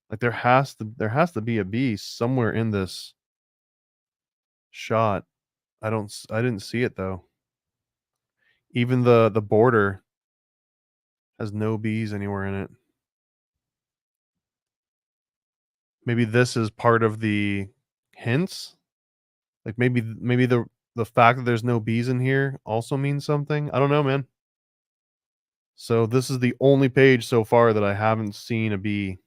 Like there has to be a bee somewhere in this shot. I didn't see it though. Even the border has no bees anywhere in it. Maybe this is part of the hints? Like maybe the fact that there's no bees in here also means something? I don't know, man. So this is the only page so far that I haven't seen a bee.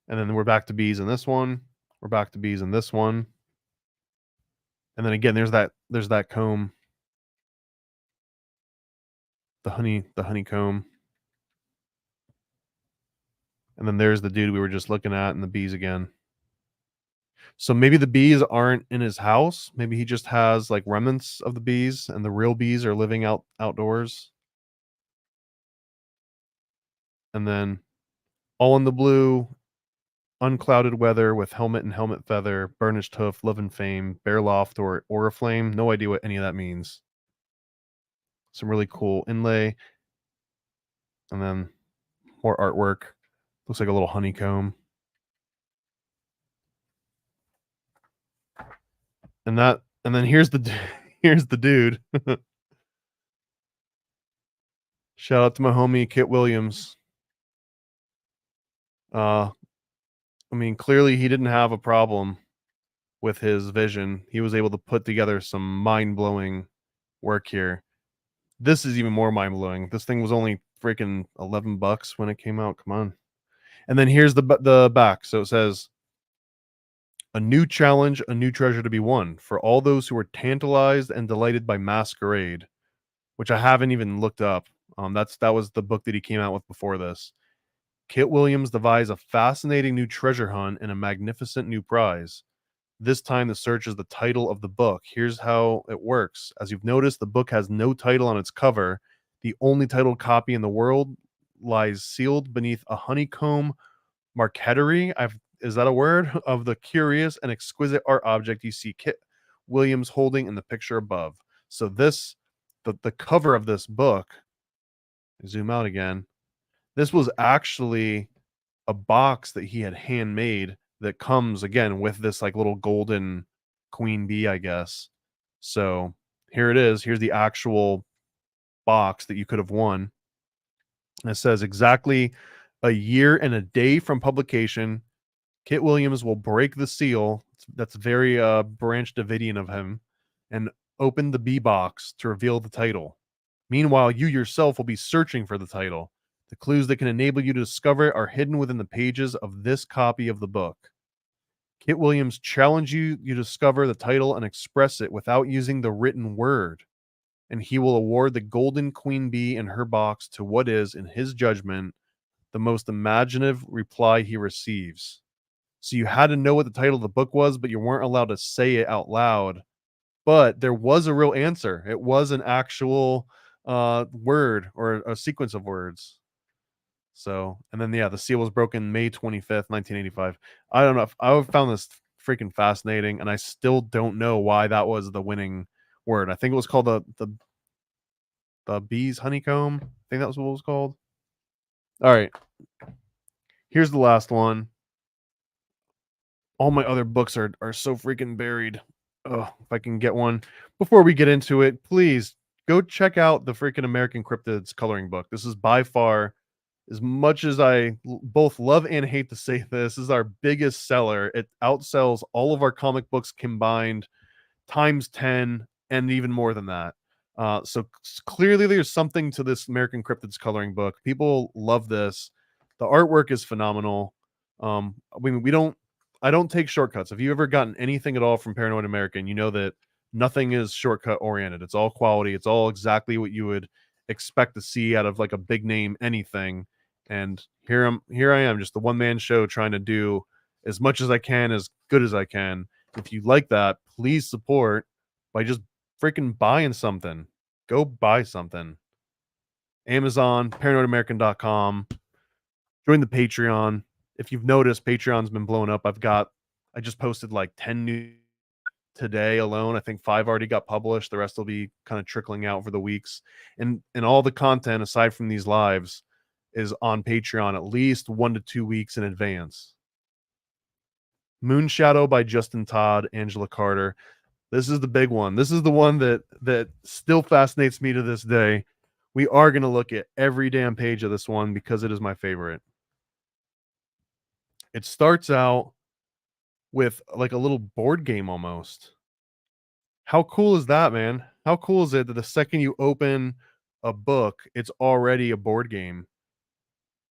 And then we're back to bees in this one. We're back to bees in this one. And then again, there's that comb. The honeycomb. And then there's the dude we were just looking at and the bees again. So maybe the bees aren't in his house. Maybe he just has like remnants of the bees and the real bees are living outdoors. And then all in the blue, unclouded weather with helmet and helmet feather, burnished hoof, love and fame, bare loft or oriflame. No idea what any of that means. Some really cool inlay. And then more artwork. Looks like a little honeycomb. And then here's the here's the dude. Shout out to my homie Kit Williams. I mean, clearly he didn't have a problem with his vision. He was able to put together some mind-blowing work here. This is even more mind-blowing. This thing was only freaking $11 when it came out. Come on. And then here's the back. So it says, a new challenge, a new treasure to be won for all those who were tantalized and delighted by Masquerade, which I haven't even looked up. That was the book that he came out with before this. Kit Williams devised a fascinating new treasure hunt and a magnificent new prize. This time, the search is the title of the book. Here's how it works. As you've noticed, the book has no title on its cover. The only titled copy in the world lies sealed beneath a honeycomb marqueterie. Is that a word? Of the curious and exquisite art object you see Kit Williams holding in the picture above. So the cover of this book, zoom out again. This was actually a box that he had handmade that comes again with this like little golden queen bee, I guess. So here it is. Here's the actual box that you could have won. And it says exactly a year and a day from publication, Kit Williams will break the seal. That's very Branch Davidian of him, and open the bee box to reveal the title. Meanwhile, you yourself will be searching for the title. The clues that can enable you to discover it are hidden within the pages of this copy of the book. Kit Williams challenge you discover the title and express it without using the written word, and he will award the golden queen bee in her box to what is, in his judgment, the most imaginative reply he receives. So you had to know what the title of the book was, but you weren't allowed to say it out loud. But there was a real answer. It was an actual word or a sequence of words. So, and then the seal was broken May 25th, 1985. I don't know. I found this freaking fascinating, and I still don't know why that was the winning word. I think it was called the bee's honeycomb. I think that was what it was called. All right. Here's the last one. All my other books are so freaking buried. Oh, if I can get one before we get into it, please go check out the freaking American Cryptids coloring book. This is by far, as much as I both love and hate to say this, is our biggest seller. It outsells all of our comic books combined times 10 and even more than that. So clearly there's something to this American Cryptids coloring book. People love this. The artwork is phenomenal. I don't take shortcuts. Have you ever gotten anything at all from Paranoid American, you know that nothing is shortcut oriented. It's all quality. It's all exactly what you would expect to see out of like a big name anything. And here I am, just the one man show trying to do as much as I can, as good as I can. If you like that, please support by just freaking buying something. Go buy something. Amazon, paranoidamerican.com. Join the Patreon. If you've noticed, Patreon's been blowing up. I just posted like 10 new today alone. I think 5 already got published. The rest will be kind of trickling out for the weeks. And all the content aside from these lives is on Patreon at least 1 to 2 weeks in advance. Moonshadow by Justin Todd, Angela Carter. This is the big one. This is the one that still fascinates me to this day. We are going to look at every damn page of this one because it is my favorite. It starts out with like a little board game almost. How cool is that, man? How cool is it that the second you open a book, it's already a board game?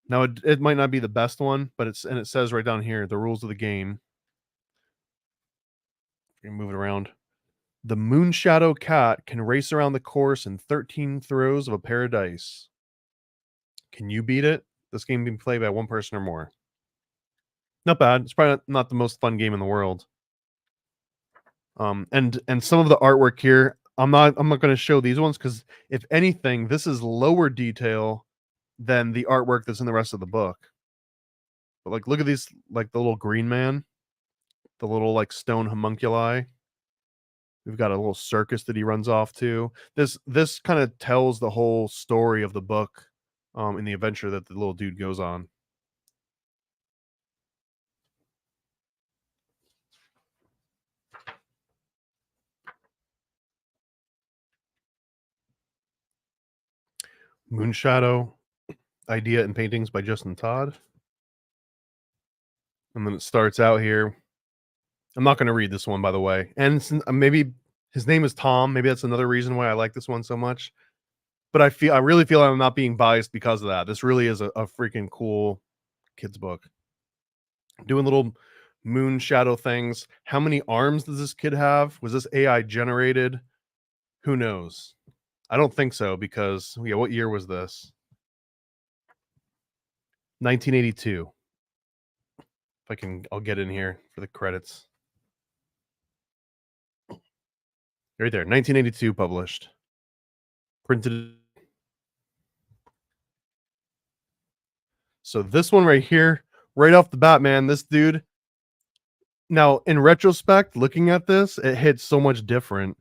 Now, it might not be the best one, but it says right down here, the rules of the game. You can move it around. The Moonshadow cat can race around the course in 13 throws of a pair of dice. Can you beat it? This game can be played by one person or more. Not bad. It's probably not the most fun game in the world. And some of the artwork here, I'm not going to show these ones because if anything, this is lower detail than the artwork that's in the rest of the book. But like, look at these, like the little green man, the little like stone homunculi. We've got a little circus that he runs off to. This kind of tells the whole story of the book, in the adventure that the little dude goes on. Moonshadow, idea and paintings by Justin Todd. And then it starts out here. I'm not going to read this one, by the way. And maybe his name is Tom. Maybe that's another reason why I like this one so much. But I really feel I'm not being biased because of that. This really is a freaking cool kids book. Doing little Moonshadow things. How many arms does this kid have? Was this AI generated? Who knows? I don't think so because, yeah, what year was this? 1982. I'll get in here for the credits. Right there, 1982 published. Printed. So this one right here, right off the bat, man, this dude. Now, in retrospect, looking at this, it hits so much different.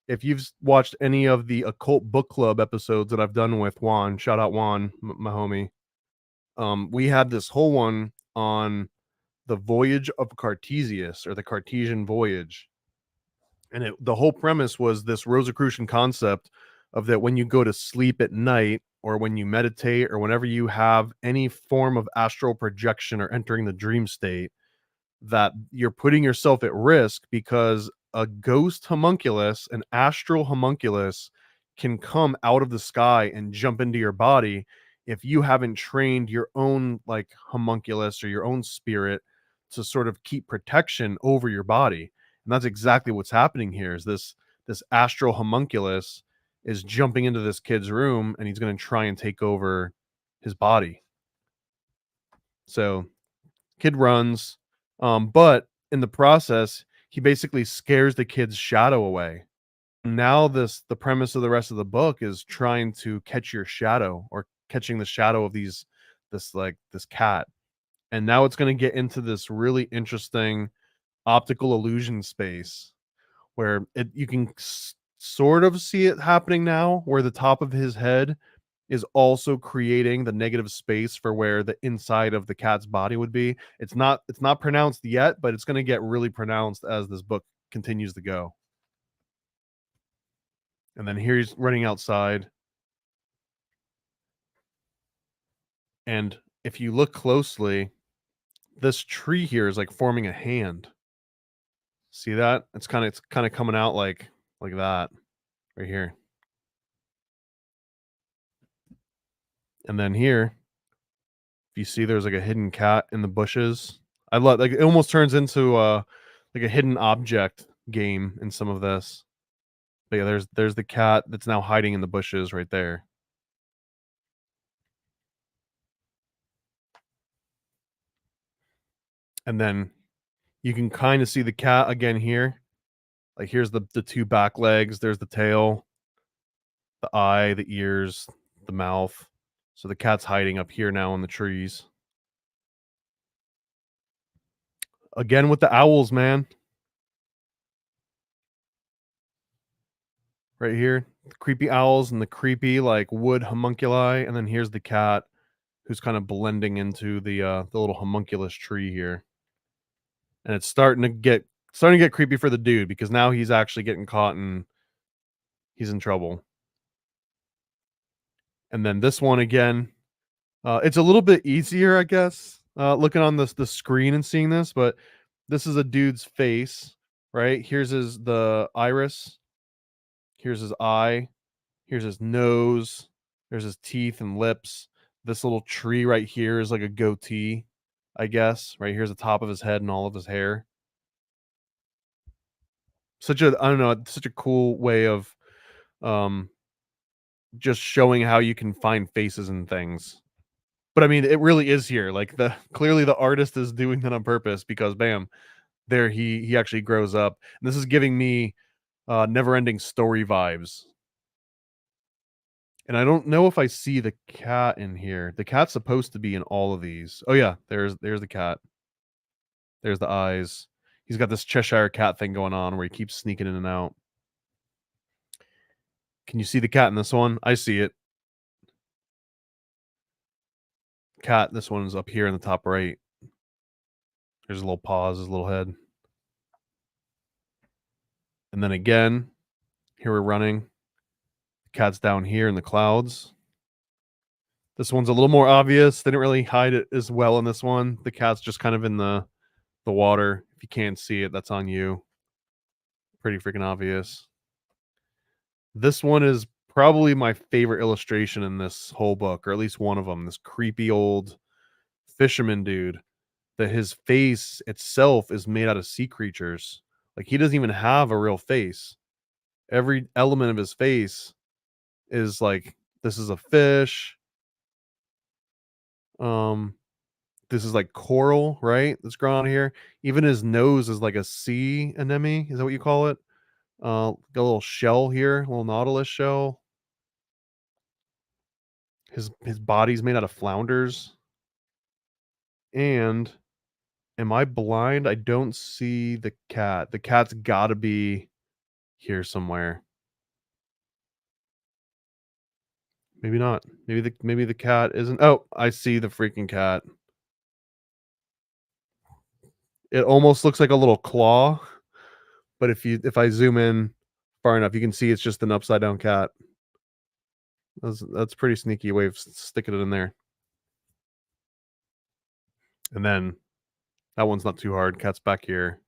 If you've watched any of the Occult Book Club episodes that I've done with Juan, shout out Juan, my homie. We had this whole one on the voyage of Cartesius, or the Cartesian voyage. And the whole premise was this Rosicrucian concept of that when you go to sleep at night, or when you meditate, or whenever you have any form of astral projection or entering the dream state, that you're putting yourself at risk because a ghost homunculus, an astral homunculus, can come out of the sky and jump into your body if you haven't trained your own like homunculus or your own spirit to sort of keep protection over your body. And that's exactly what's happening here. Is this astral homunculus is jumping into this kid's room, and he's going to try and take over his body. So kid runs, but in the process, he basically scares the kid's shadow away. Now the premise of the rest of the book is trying to catch your shadow, or catching the shadow of this cat. And now it's going to get into this really interesting optical illusion space where you can sort of see it happening now, where the top of his head is also creating the negative space for where the inside of the cat's body would be. It's not pronounced yet, but it's going to get really pronounced as this book continues to go. And then here he's running outside. And if you look closely, this tree here is like forming a hand. See that? It's kind of coming out like that right here. And then here, if you see, there's like a hidden cat in the bushes. I love, like, it almost turns into like a hidden object game in some of this. But yeah, there's the cat that's now hiding in the bushes right there. And then you can kind of see the cat again here. Like, here's the two back legs, there's the tail, the eye, the ears, the mouth. So the cat's hiding up here now in the trees. Again with the owls, man. Right here, the creepy owls and the creepy like wood homunculi, and then here's the cat who's kind of blending into the little homunculus tree here. And it's starting to get creepy for the dude because now he's actually getting caught and he's in trouble. And then this one again, it's a little bit easier, I guess, looking on the screen and seeing this, but this is a dude's face, right? Here's the iris, here's his eye, here's his nose, there's his teeth and lips. This little tree right here is like a goatee, I guess. Right here's the top of his head and all of his hair. I don't know, such a cool way of um just showing how you can find faces and things. But I mean, it really is here. Like clearly the artist is doing that on purpose because bam, there he actually grows up. And this is giving me never ending story vibes. And I don't know if I see the cat in here. The cat's supposed to be in all of these. Oh yeah, there's the cat. There's the eyes. He's got this Cheshire cat thing going on where he keeps sneaking in and out. Can you see the cat in this one? I see it. Cat, this one's up here in the top right. There's a little paws, his little head. And then again, here we're running. The cat's down here in the clouds. This one's a little more obvious. They didn't really hide it as well in this one. The cat's just kind of in the water. If you can't see it, that's on you. Pretty freaking obvious. This one is probably my favorite illustration in this whole book, or at least one of them. This creepy old fisherman dude that his face itself is made out of sea creatures. Like he doesn't even have a real face. Every element of his face is like, this is a fish. This is like coral, right? That's growing on here. Even his nose is like a sea anemone. Is that what you call it? Got a little shell here, a little nautilus shell. His body's made out of flounders. And am I blind? I don't see the cat. The cat's got to be here somewhere. Maybe not. Maybe the cat isn't. Oh, I see the freaking cat. It almost looks like a little claw, but if I zoom in far enough, you can see it's just an upside down cat. That's pretty sneaky way of sticking it in there. And then that one's not too hard. Cat's back here.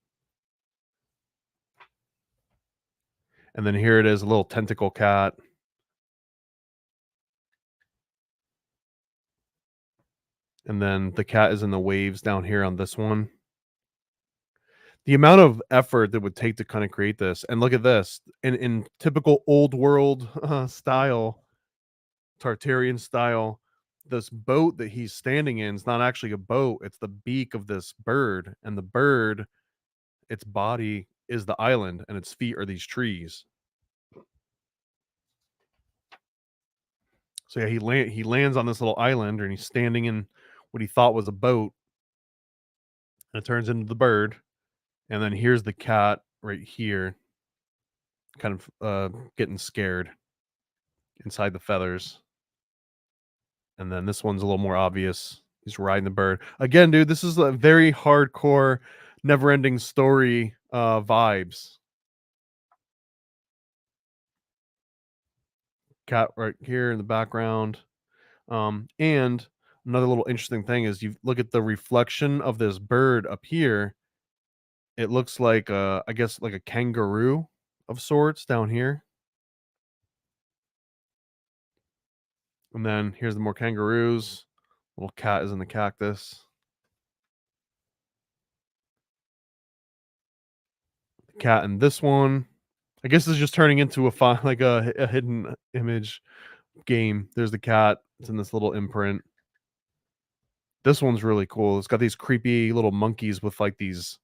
And then here it is, a little tentacle cat. And then the cat is in the waves down here on this one. The amount of effort that would take to kind of create this, and look at this in typical old world style, Tartarian style. This boat that he's standing in is not actually a boat; it's the beak of this bird, and the bird, its body is the island, and its feet are these trees. So yeah, he lands on this little island, and he's standing in what he thought was a boat, and it turns into the bird. And then here's the cat right here, kind of getting scared inside the feathers. And then this one's a little more obvious. He's riding the bird. Again, dude, this is a very hardcore, never-ending story vibes. Cat right here in the background. And another little interesting thing is you look at the reflection of this bird up here. It looks like I guess like a kangaroo of sorts down here. And then here's the more kangaroos. Little cat is in the cactus. The cat in this one. I guess this is just turning into a hidden image game. There's the cat. It's in this little imprint. This one's really cool. It's got these creepy little monkeys with like these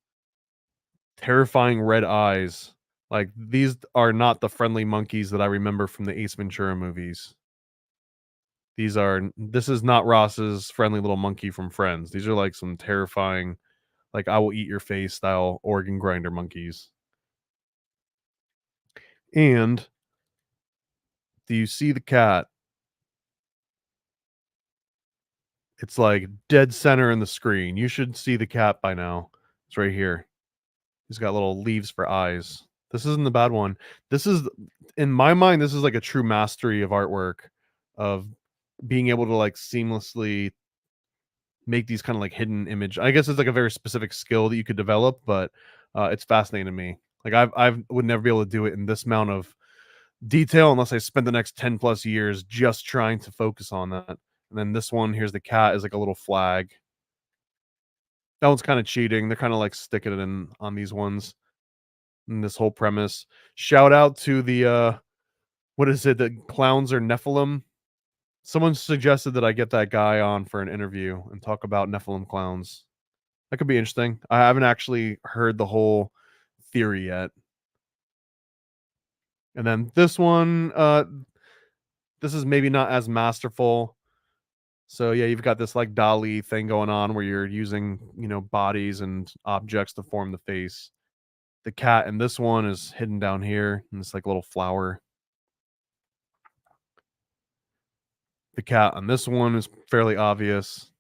terrifying red eyes. Like these are not the friendly monkeys that I remember from the Ace Ventura movies. This is not Ross's friendly little monkey from Friends. These are like some terrifying, like I will eat your face style organ grinder monkeys. And do you see the cat? It's like dead center in the screen. You should see the cat by now. It's right here. He's got little leaves for eyes. This isn't the bad one. This is, in my mind, this is like a true mastery of artwork, of being able to like seamlessly make these kind of like hidden image. I guess it's like a very specific skill that you could develop, but it's fascinating to me. Like I would never be able to do it in this amount of detail unless I spent the next 10 plus years just trying to focus on that. And then this one, here's the cat, is like a little flag. That one's kind of cheating. They're kind of like sticking it in on these ones. And this whole premise. Shout out to the what is it? The clowns are Nephilim. Someone suggested that I get that guy on for an interview and talk about Nephilim clowns. That could be interesting. I haven't actually heard the whole theory yet. And then this one, this is maybe not as masterful. So yeah, you've got this like Dali thing going on where you're using, bodies and objects to form the face. The cat in this one is hidden down here in this like little flower. The cat on this one is fairly obvious.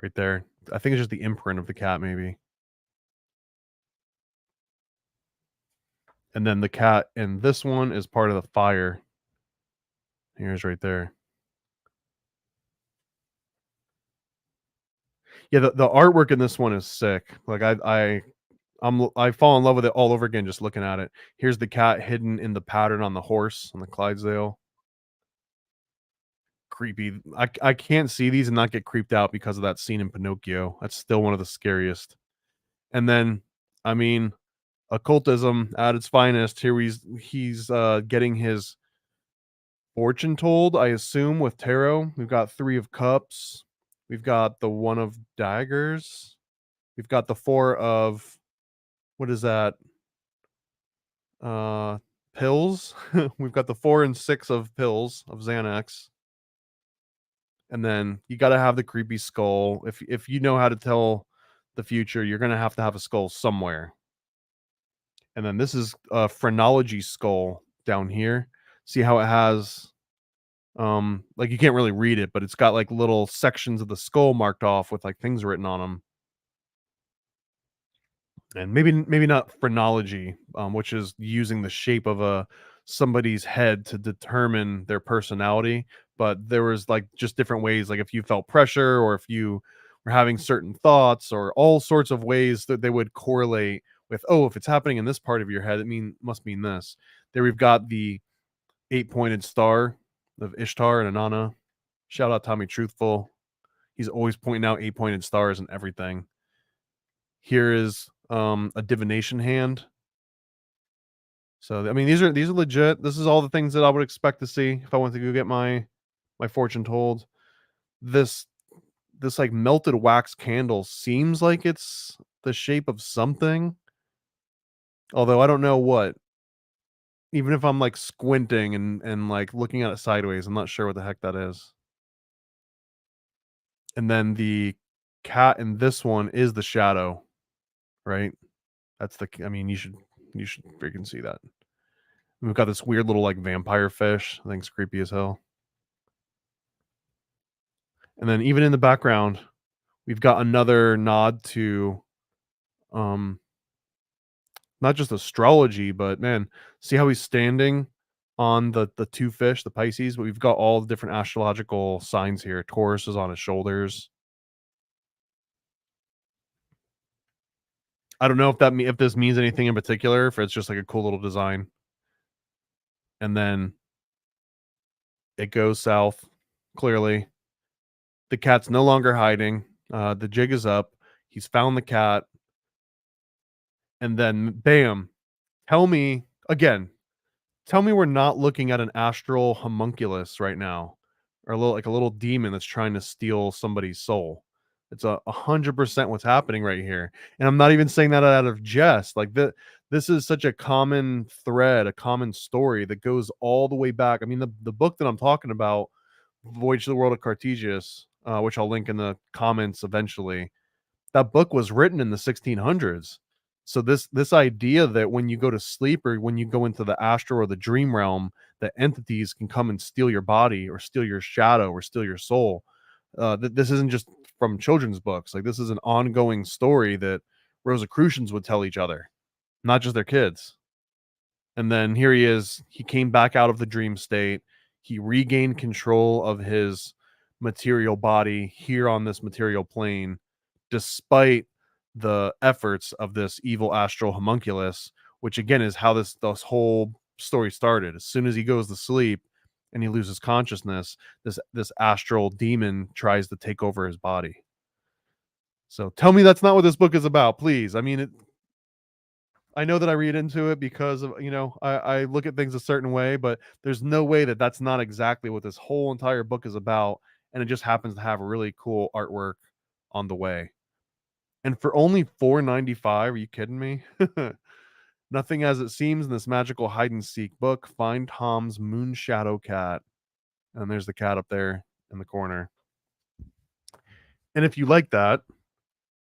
Right there. I think it's just the imprint of the cat, maybe. And then the cat in this one is part of the fire. Here's right there. Yeah, the artwork in this one is sick. Like I fall in love with it all over again just looking at it. Here's the cat hidden in the pattern on the horse on the Clydesdale. Creepy. I can't see these and not get creeped out because of that scene in Pinocchio. That's still one of the scariest. And then, I mean, occultism at its finest. Here he's getting his fortune told, I assume, with tarot. We've got 3 of cups. We've got the 1 of daggers. We've got the 4 of, what is that? Pills. We've got the 4 and 6 of pills of Xanax. And then you got to have the creepy skull. If you know how to tell the future, you're going to have a skull somewhere. And then this is a phrenology skull down here. See how it has like you can't really read it, but it's got like little sections of the skull marked off with like things written on them. And maybe not phrenology, which is using the shape of somebody's head to determine their personality, but there was like just different ways, like if you felt pressure or if you were having certain thoughts or all sorts of ways that they would correlate with, oh, if it's happening in this part of your head, it must mean this. There we've got the 8-pointed star of Ishtar and Inanna. Shout out Tommy Truthful. He's always pointing out 8-pointed stars and everything. Here is a divination hand. So I mean, these are legit. This is all the things that I would expect to see if I went to go get my fortune told. This like melted wax candle seems like it's the shape of something, although I don't know what. Even if I'm like squinting and like looking at it sideways, I'm not sure what the heck that is. And then the cat in this one is the shadow, right? That's I mean, you should freaking see that. We've got this weird little like vampire fish. I think it's creepy as hell. And then even in the background, we've got another nod to not just astrology, but man, see how he's standing on the 2 fish, the Pisces, but we've got all the different astrological signs here. Taurus is on his shoulders. I don't know if this means anything in particular, if it's just like a cool little design. And then it goes south, clearly. The cat's no longer hiding. The jig is up. He's found the cat. And then, bam. Tell me we're not looking at an astral homunculus right now, or a little demon that's trying to steal somebody's soul. It's 100% what's happening right here. And I'm not even saying that out of jest. Like this is such a common thread, a common story that goes all the way back. I mean, the book that I'm talking about, Voyage to the World of Cartesius, which I'll link in the comments eventually, that book was written in the 1600s. So this idea that when you go to sleep or when you go into the astral or the dream realm, that entities can come and steal your body or steal your shadow or steal your soul, This isn't just from children's books. Like, this is an ongoing story that Rosicrucians would tell each other, not just their kids. And then here he is. He came back out of the dream state. He regained control of his material body here on this material plane, despite the efforts of this evil astral homunculus, which again is how this whole story started. As soon as he goes to sleep and he loses consciousness, this astral demon tries to take over his body. So tell me that's not what this book is about, please. I mean, I know that I read into it because of, I look at things a certain way, but there's no way that that's not exactly what this whole entire book is about. And it just happens to have really cool artwork on the way. And for only $4.95, are you kidding me? Nothing as it seems in this magical hide and seek book. Find Tom's Moonshadow cat. And there's the cat up there in the corner. And if you like that,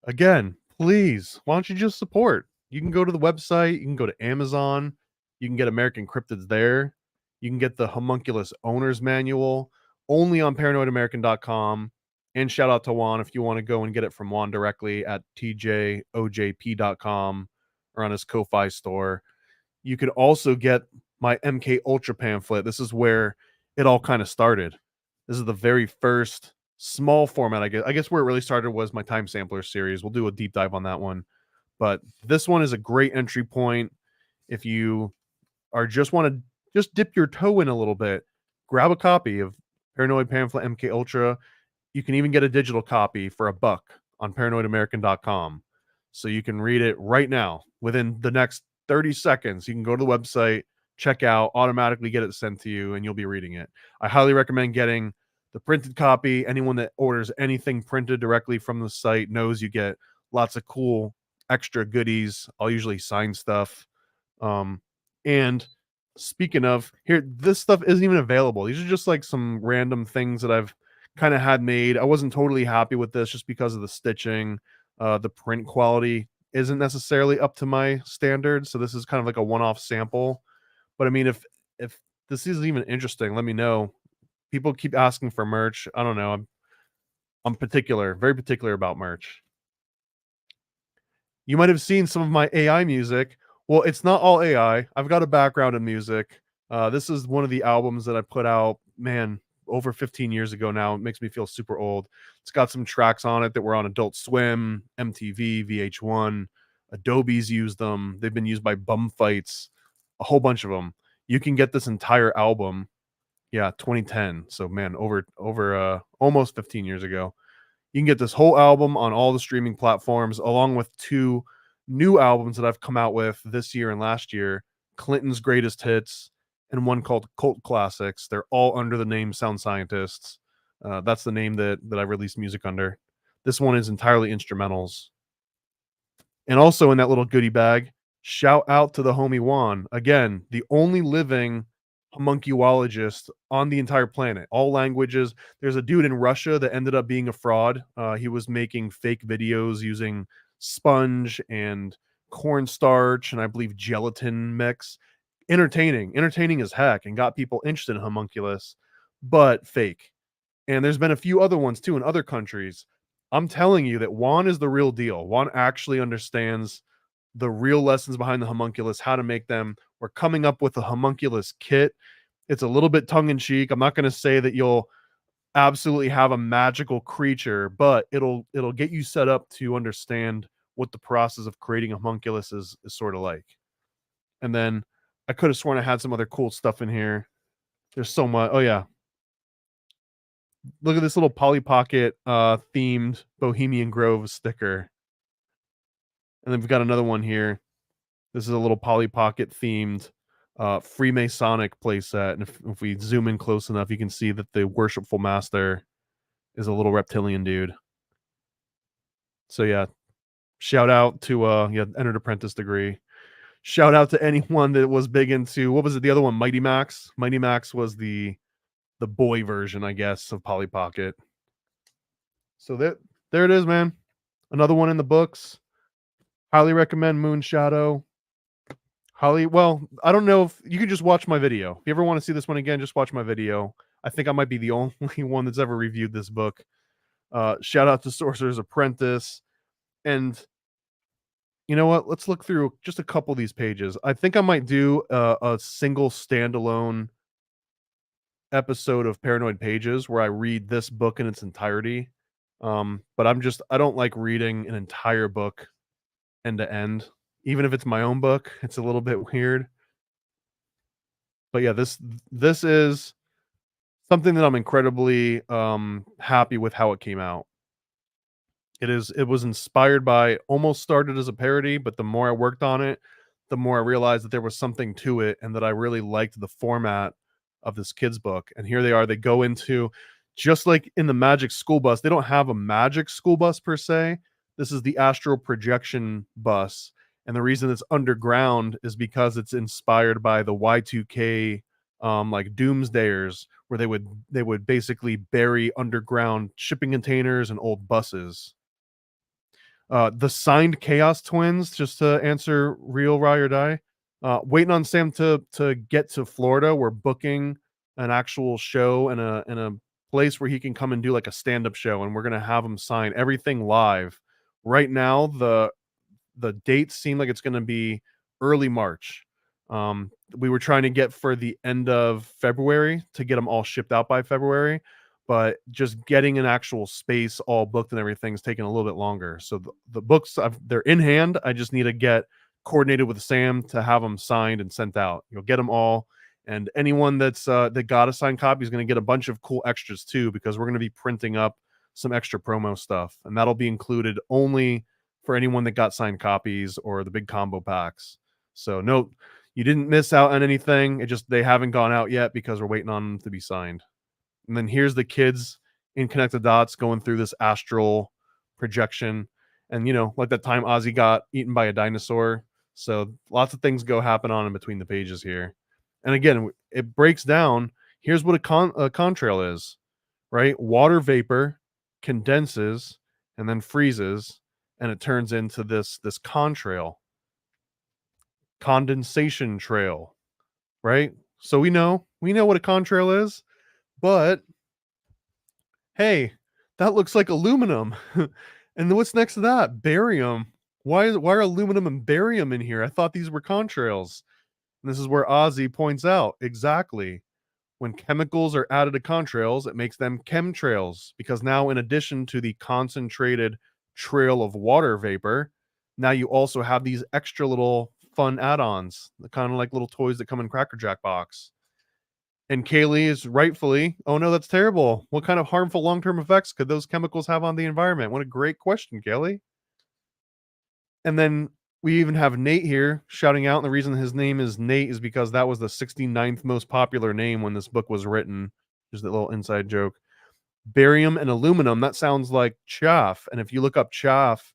again, please, why don't you just support? You can go to the website, you can go to Amazon, you can get American Cryptids there. You can get the Homunculus Owner's Manual only on paranoidamerican.com. And shout out to Juan if you want to go and get it from Juan directly at tjojp.com or on his Ko-Fi store. You could also get my MK Ultra pamphlet. This is where it all kind of started. This is the very first small format, I guess where it really started was my Time Sampler series. We'll do a deep dive on that one. But this one is a great entry point. If you are want to just dip your toe in a little bit, grab a copy of Paranoid Pamphlet MK Ultra. You can even get a digital copy for $1 on paranoidamerican.com. So you can read it right now within the next 30 seconds. You can go to the website, check out, automatically get it sent to you, and you'll be reading it. I highly recommend getting the printed copy. Anyone that orders anything printed directly from the site knows you get lots of cool extra goodies. I'll usually sign stuff. And speaking of, here, this stuff isn't even available. These are just like some random things that I've kind of had made. I wasn't totally happy with this just because of the stitching. The print quality isn't necessarily up to my standards, so this is kind of like a one-off sample. But I mean, if this is even interesting, let me know. People keep asking for merch. I don't know. I'm particular, very particular about merch. You might have seen some of my AI music. Well, it's not all AI. I've got a background in music. This is one of the albums that I put out, man, over 15 years ago now. It makes me feel super old. It's got some tracks on it that were on Adult Swim, MTV, VH1. Adobe's used them. They've been used by bum fights, a whole bunch of them. You can get this entire album. Yeah, 2010. So man, over almost 15 years ago. You can get this whole album on all the streaming platforms, along with 2 new albums that I've come out with this year and last year, Clinton's Greatest Hits and one called Cult Classics. They're all under the name Sound Scientists. That's the name that I release music under. This one is entirely instrumentals. And also in that little goodie bag, shout out to the homie Juan. Again, the only living homunculologist on the entire planet, all languages. There's a dude in Russia that ended up being a fraud. He was making fake videos using sponge and cornstarch and I believe gelatin mix. Entertaining as heck, and got people interested in homunculus, but fake. And there's been a few other ones too in other countries. I'm telling you that Juan is the real deal. Juan actually understands the real lessons behind the homunculus, how to make them. We're coming up with a homunculus kit. It's a little bit tongue-in-cheek. I'm not going to say that you'll absolutely have a magical creature, but it'll get you set up to understand what the process of creating a homunculus is sort of like. And then I could have sworn I had some other cool stuff in here. There's so much. Oh yeah. Look at this little Polly Pocket themed Bohemian Grove sticker. And then we've got another one here. This is a little Polly Pocket themed Freemasonic playset. And if we zoom in close enough, you can see that the Worshipful Master is a little reptilian dude. So yeah, shout out to entered Apprentice degree. Shout out to anyone that was big into, what was it, the other one, Mighty Max? Mighty Max was the boy version, I guess, of Polly Pocket. So there it is, man. Another one in the books. Highly recommend Moonshadow. Well, I don't know if you can just watch my video. If you ever want to see this one again, just watch my video. I think I might be the only one that's ever reviewed this book. Shout out to Sorcerer's Apprentice. And you know what? Let's look through just a couple of these pages. I think I might do a single standalone episode of Paranoid Pages where I read this book in its entirety. But I don't like reading an entire book end to end. Even if it's my own book, it's a little bit weird. But yeah, this is something that I'm incredibly happy with how it came out. It was inspired by, almost started as a parody, but the more I worked on it, the more I realized that there was something to it and that I really liked the format of this kids book. And here they are, they go into, just like in the Magic School Bus, they don't have a magic school bus per se. This is the astral projection bus. And the reason it's underground is because it's inspired by the Y2K like doomsdayers, where they would basically bury underground shipping containers and old buses. The signed Chaos Twins, just to answer real ride or die. Waiting on Sam to get to Florida. We're booking an actual show in a place where he can come and do like a stand-up show, and we're gonna have him sign everything live. Right now, the dates seem like it's gonna be early March. We were trying to get for the end of February to get them all shipped out by February, but just getting an actual space all booked and everything's taking a little bit longer. So the books, they're in hand. I just need to get coordinated with Sam to have them signed and sent out. You'll get them all, and anyone that got a signed copy is going to get a bunch of cool extras too, because we're going to be printing up some extra promo stuff, and that'll be included only for anyone that got signed copies or the big combo packs. So no, you didn't miss out on anything. It just, they haven't gone out yet because we're waiting on them to be signed. And then here's the kids in Connect the Dots going through this astral projection. And, you know, like that time Ozzy got eaten by a dinosaur. So lots of things happen on in between the pages here. And again, it breaks down. Here's what a contrail is, right? Water vapor condenses and then freezes, and it turns into this contrail. Condensation trail, right? So we know what a contrail is. But hey, that looks like aluminum. And then what's next to that? Barium. Why are aluminum and barium in here? I thought these were contrails. And this is where Ozzy points out, exactly. When chemicals are added to contrails, it makes them chemtrails. Because now, in addition to the concentrated trail of water vapor, now you also have these extra little fun add-ons, kind of like little toys that come in Cracker Jack box. And Kaylee is rightfully, oh no, that's terrible. What kind of harmful long-term effects could those chemicals have on the environment? What a great question, Kaylee. And then we even have Nate here shouting out, and the reason his name is Nate is because that was the 69th most popular name when this book was written. Just a little inside joke. Barium and aluminum, that sounds like chaff. And if you look up chaff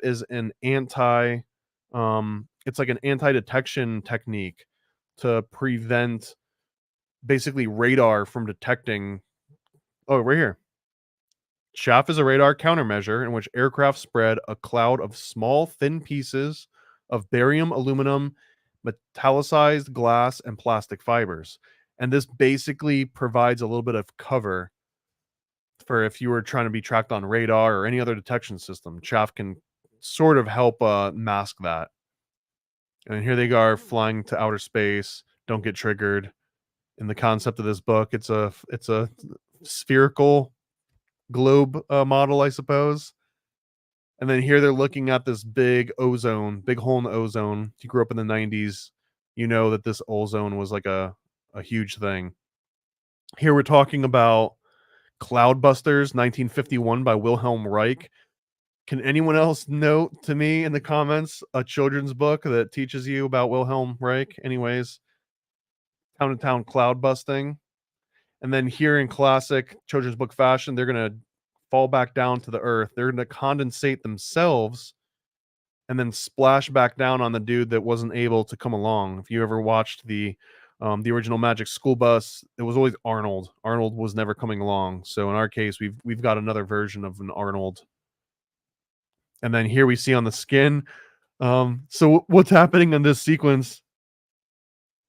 is an it's like an anti-detection technique to prevent basically radar from detecting. Oh, right here. Chaff is a radar countermeasure in which aircraft spread a cloud of small, thin pieces of barium, aluminum, metallicized glass, and plastic fibers. And this basically provides a little bit of cover for if you were trying to be tracked on radar or any other detection system. Chaff can sort of help mask that. And here they are flying to outer space. Don't get triggered. In the concept of this book, it's a spherical globe model, I suppose. And then here they're looking at this big hole in the ozone. If you grew up in the 90s, you know that this ozone was like a huge thing. Here we're talking about Cloudbusters 1951 by Wilhelm Reich. Can anyone else note to me in the comments a children's book that teaches you about Wilhelm Reich? Anyways, town to town cloud busting. And then here in classic children's book fashion, they're going to fall back down to the earth. They're going to condensate themselves and then splash back down on the dude that wasn't able to come along. If you ever watched the original Magic School Bus, it was always Arnold. Arnold was never coming along. So in our case, we've got another version of an Arnold. And then here we see on the skin. So what's happening in this sequence?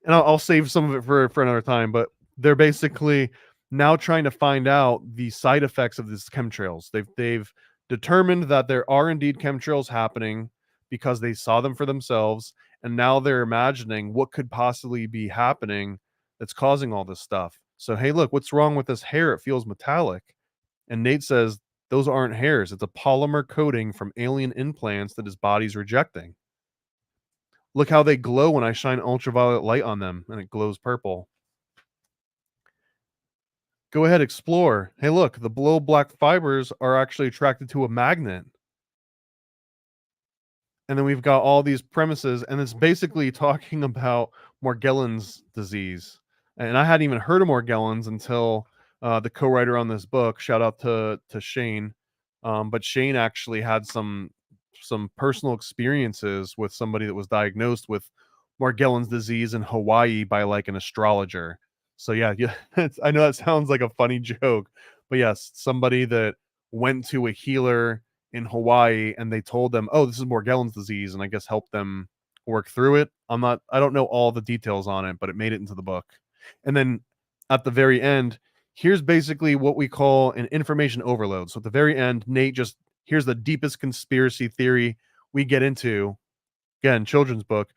And I'll save some of it for another time, but they're basically now trying to find out the side effects of these chemtrails. They've determined that there are indeed chemtrails happening because they saw them for themselves, and now they're imagining what could possibly be happening that's causing all this stuff. So, hey, look, what's wrong with this hair? It feels metallic. And Nate says those aren't hairs. It's a polymer coating from alien implants that his body's rejecting. Look how they glow when I shine ultraviolet light on them, and it glows purple. Go ahead, explore. Hey, look, the below black fibers are actually attracted to a magnet. And then we've got all these premises, and it's basically talking about Morgellons disease. And I hadn't even heard of Morgellons until the co-writer on this book. Shout out to Shane. But Shane actually had some personal experiences with somebody that was diagnosed with Morgellons disease in Hawaii by like an astrologer. So yeah, I know that sounds like a funny joke, but yes, somebody that went to a healer in Hawaii and they told them, "Oh, this is Morgellons disease," and I guess helped them work through it. I don't know all the details on it, but it made it into the book. And then at the very end, here's basically what we call an information overload. So at the very end, Nate just here's the deepest conspiracy theory we get into. Again, children's book.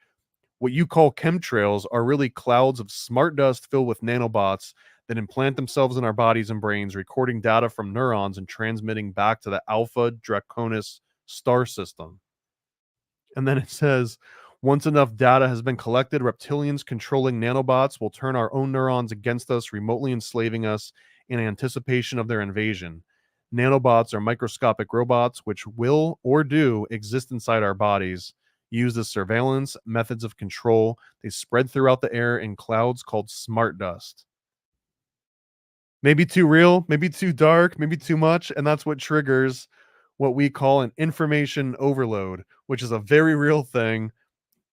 What you call chemtrails are really clouds of smart dust filled with nanobots that implant themselves in our bodies and brains, recording data from neurons and transmitting back to the Alpha Draconis star system. And then it says, once enough data has been collected, reptilians controlling nanobots will turn our own neurons against us, remotely enslaving us in anticipation of their invasion. Nanobots are microscopic robots which will or do exist inside our bodies, used as surveillance, methods of control. They spread throughout the air in clouds called smart dust. Maybe too real, maybe too dark, maybe too much, and that's what triggers what we call an information overload, which is a very real thing.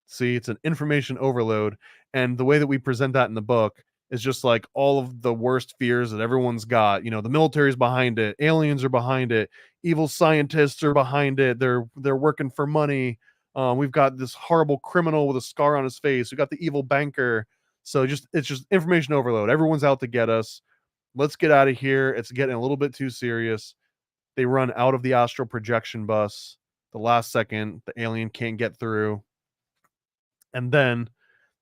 See, it's an information overload, and the way that we present that in the book is just like all of the worst fears that everyone's got. You know, the military's behind it, aliens are behind it, evil scientists are behind it. They're working for money. We've got this horrible criminal with a scar on his face. We got the evil banker. So it's just information overload. Everyone's out to get us. Let's get out of here. It's getting a little bit too serious. They run out of the astral projection bus. The last second, the alien can't get through. And then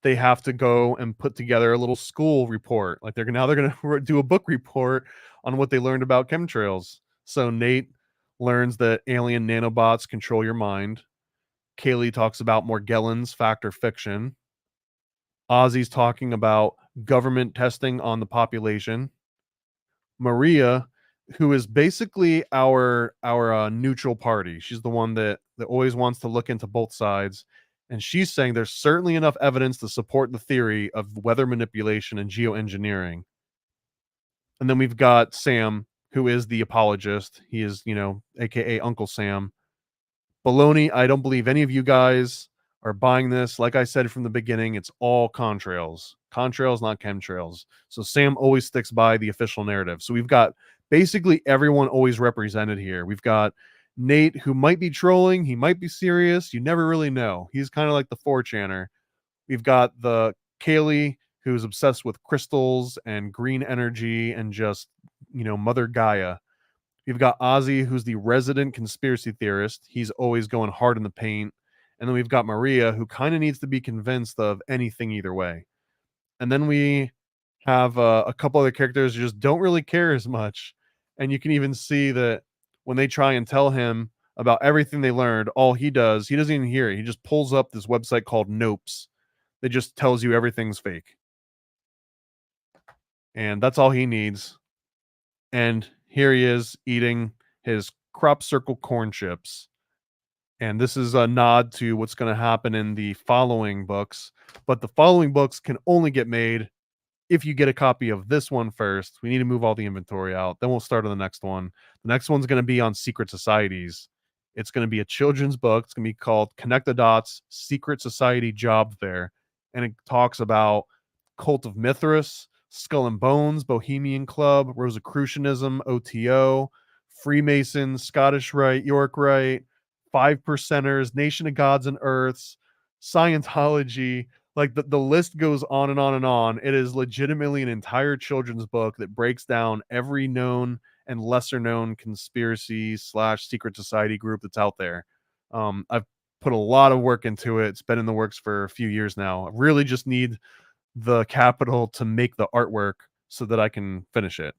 they have to go and put together a little school report. Like they're going to do a book report on what they learned about chemtrails. So Nate learns that alien nanobots control your mind. Kaylee talks about Morgellons, fact or fiction. Ozzy's talking about government testing on the population. Maria, who is basically our neutral party. She's the one that always wants to look into both sides. And she's saying there's certainly enough evidence to support the theory of weather manipulation and geoengineering. And then we've got Sam, who is the apologist. He is, aka Uncle Sam. Baloney, I don't believe any of you guys are buying this. Like I said from the beginning, it's all contrails. Contrails, not chemtrails. So Sam always sticks by the official narrative. So we've got basically everyone always represented here. We've got Nate, who might be trolling. He might be serious. You never really know. He's kind of like the 4chaner. We've got the Kaylee, who's obsessed with crystals and green energy and just, Mother Gaia. We've got Ozzy, who's the resident conspiracy theorist. He's always going hard in the paint. And then we've got Maria, who kind of needs to be convinced of anything either way. And then we have a couple other characters who just don't really care as much. And you can even see that when they try and tell him about everything they learned, all he doesn't even hear it. He just pulls up this website called Nopes that just tells you everything's fake. And that's all he needs. And here he is eating his crop circle corn chips. And this is a nod to what's going to happen in the following books. But the following books can only get made if you get a copy of this one first. We need to move all the inventory out. Then we'll start on the next one. The next one's going to be on secret societies. It's going to be a children's book. It's going to be called Connect the Dots, Secret Society Job Fair. And it talks about Cult of Mithras, Skull and Bones, Bohemian Club, Rosicrucianism, OTO, Freemasons, Scottish Rite, York Rite, Five Percenters, Nation of Gods and Earths, Scientology, Like the list goes on and on and on. It is legitimately an entire children's book that breaks down every known and lesser known conspiracy / secret society group that's out there. I've put a lot of work into it. It's been in the works for a few years now. I really just need the capital to make the artwork so that I can finish it.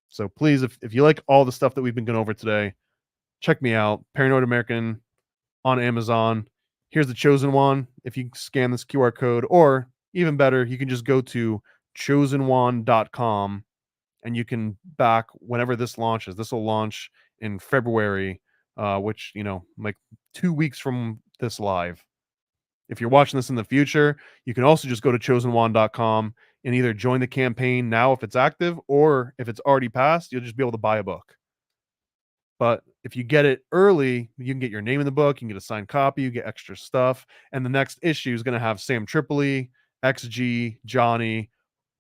So please, if you like all the stuff that we've been going over today, check me out. Paranoid American on Amazon. Here's the chosen one. If you scan this QR code, or even better, you can just go to chosenone.com and you can back whenever this launches. This will launch in February, which, like 2 weeks from this live. If you're watching this in the future, you can also just go to chosenone.com and either join the campaign now if it's active, or if it's already passed, you'll just be able to buy a book. But if you get it early, you can get your name in the book, you can get a signed copy, you get extra stuff. And the next issue is going to have Sam Tripoli, XG, Johnny,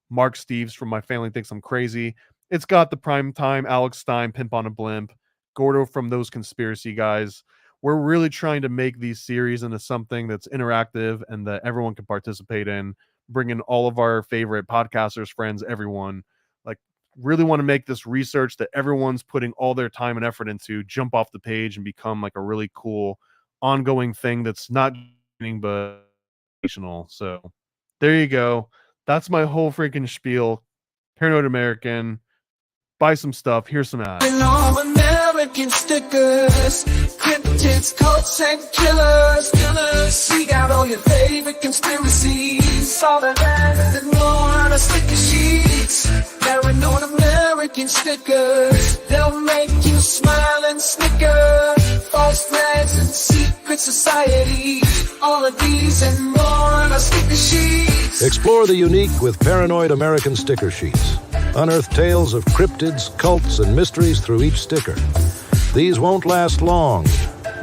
Mark Steves from My Family Thinks I'm Crazy. It's got the Primetime, Alex Stein, Pimp on a Blimp, Gordo from Those Conspiracy Guys. We're really trying to make these series into something that's interactive and that everyone can participate in, bring in all of our favorite podcasters, friends, everyone. Like, really want to make this research that everyone's putting all their time and effort into jump off the page and become like a really cool ongoing thing that's not but educational. So there you go. That's my whole freaking spiel. Paranoid American. Buy some stuff. Here's some ads. All American stickers, cryptids, cults, and killers. We got all your favorite conspiracies, all the land and more on our sticker sheets. Paranoid American stickers, they'll make you smile and snicker. False flags and secret societies, all of these and more on our sticker sheets. Explore the unique with Paranoid American sticker sheets. Unearth tales of cryptids, cults, and mysteries through each sticker. These won't last long.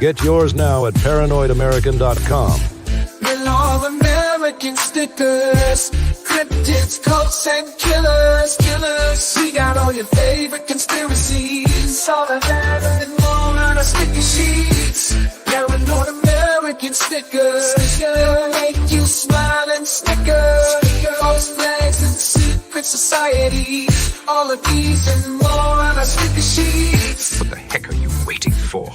Get yours now at paranoidamerican.com. We're all American stickers, cryptids, cults, and killers. We got all your favorite conspiracies, all the land and more on our sticker sheets. Paranoid American stickers, they'll make you smile and snicker. False flags and secret societies, all of these and more on our sticker sheets. What the heck are you waiting for?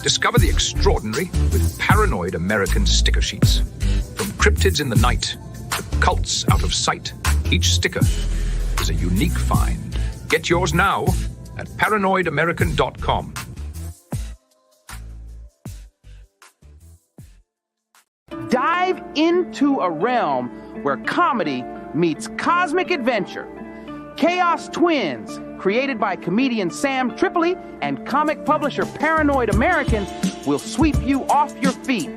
Discover the extraordinary with Paranoid American sticker sheets. From cryptids in the night to cults out of sight, each sticker is a unique find. Get yours now at paranoidamerican.com. Dive into a realm where comedy meets cosmic adventure. Chaos Twins, created by comedian Sam Tripoli and comic publisher Paranoid American, will sweep you off your feet.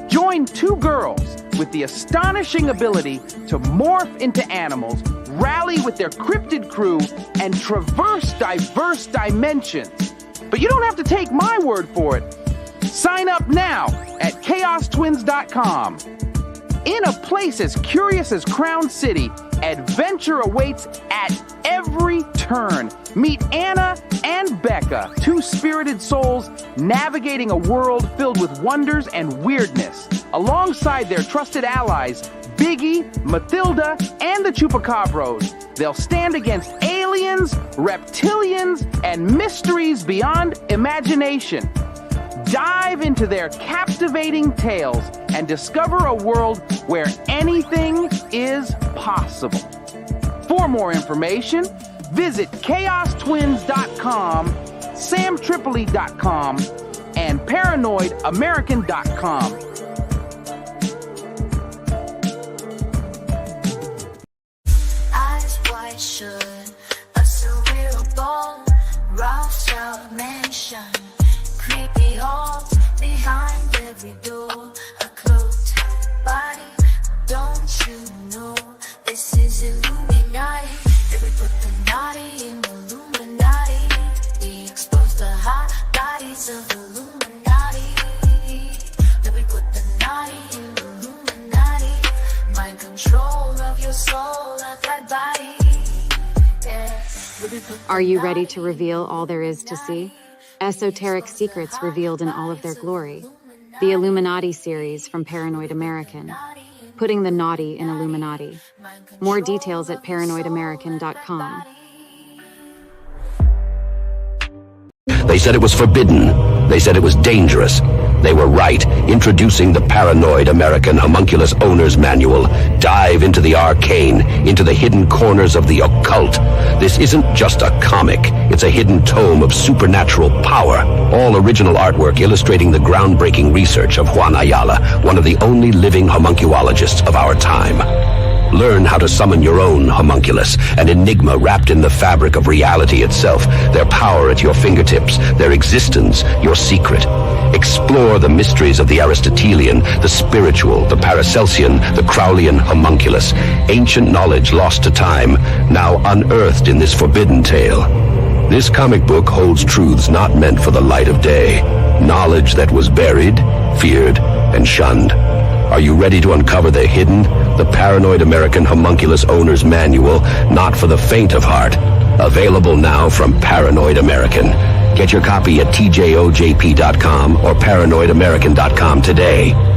Join two girls with the astonishing ability to morph into animals, rally with their cryptid crew, and traverse diverse dimensions. But you don't have to take my word for it. Sign up now at chaostwins.com. In a place as curious as Crown City, adventure awaits at every turn. Meet Anna and Becca, two spirited souls navigating a world filled with wonders and weirdness. Alongside their trusted allies, Biggie, Mathilda, and the Chupacabros, they'll stand against aliens, reptilians, and mysteries beyond imagination. Dive into their captivating tales and discover a world where anything is possible. For more information, visit chaostwins.com, samtripoli.com, and paranoidamerican.com. Eyes wide shut, a surreal ball, Rothschild mansion. Creepy halls behind every door, a cloaked body. Don't you know this is Illuminati? That we put the naughty in Illuminati. We expose the hot bodies of Illuminati. That we put the naughty in Illuminati. Mind control of your soul, of that body. Yeah. Are you ready to reveal all there is to see? Esoteric secrets revealed in all of their glory. The Illuminati series from Paranoid American. putting the naughty in Illuminati. More details at paranoidamerican.com. They said it was forbidden. They said it was dangerous. They were right. Introducing the Paranoid American Homunculus Owner's Manual. Dive into the arcane, into the hidden corners of the occult. This isn't just a comic. It's a hidden tome of supernatural power. All original artwork illustrating the groundbreaking research of Juan Ayala, one of the only living homunculologists of our time. Learn how to summon your own homunculus, an enigma wrapped in the fabric of reality itself, their power at your fingertips, their existence, your secret. Explore the mysteries of the Aristotelian, the spiritual, the Paracelsian, the Crowleyan homunculus, ancient knowledge lost to time, now unearthed in this forbidden tale. This comic book holds truths not meant for the light of day, knowledge that was buried, feared, and shunned. Are you ready to uncover the hidden? The Paranoid American Homunculus Owner's Manual, not for the faint of heart. Available now from Paranoid American. Get your copy at tjojp.com or paranoidamerican.com today.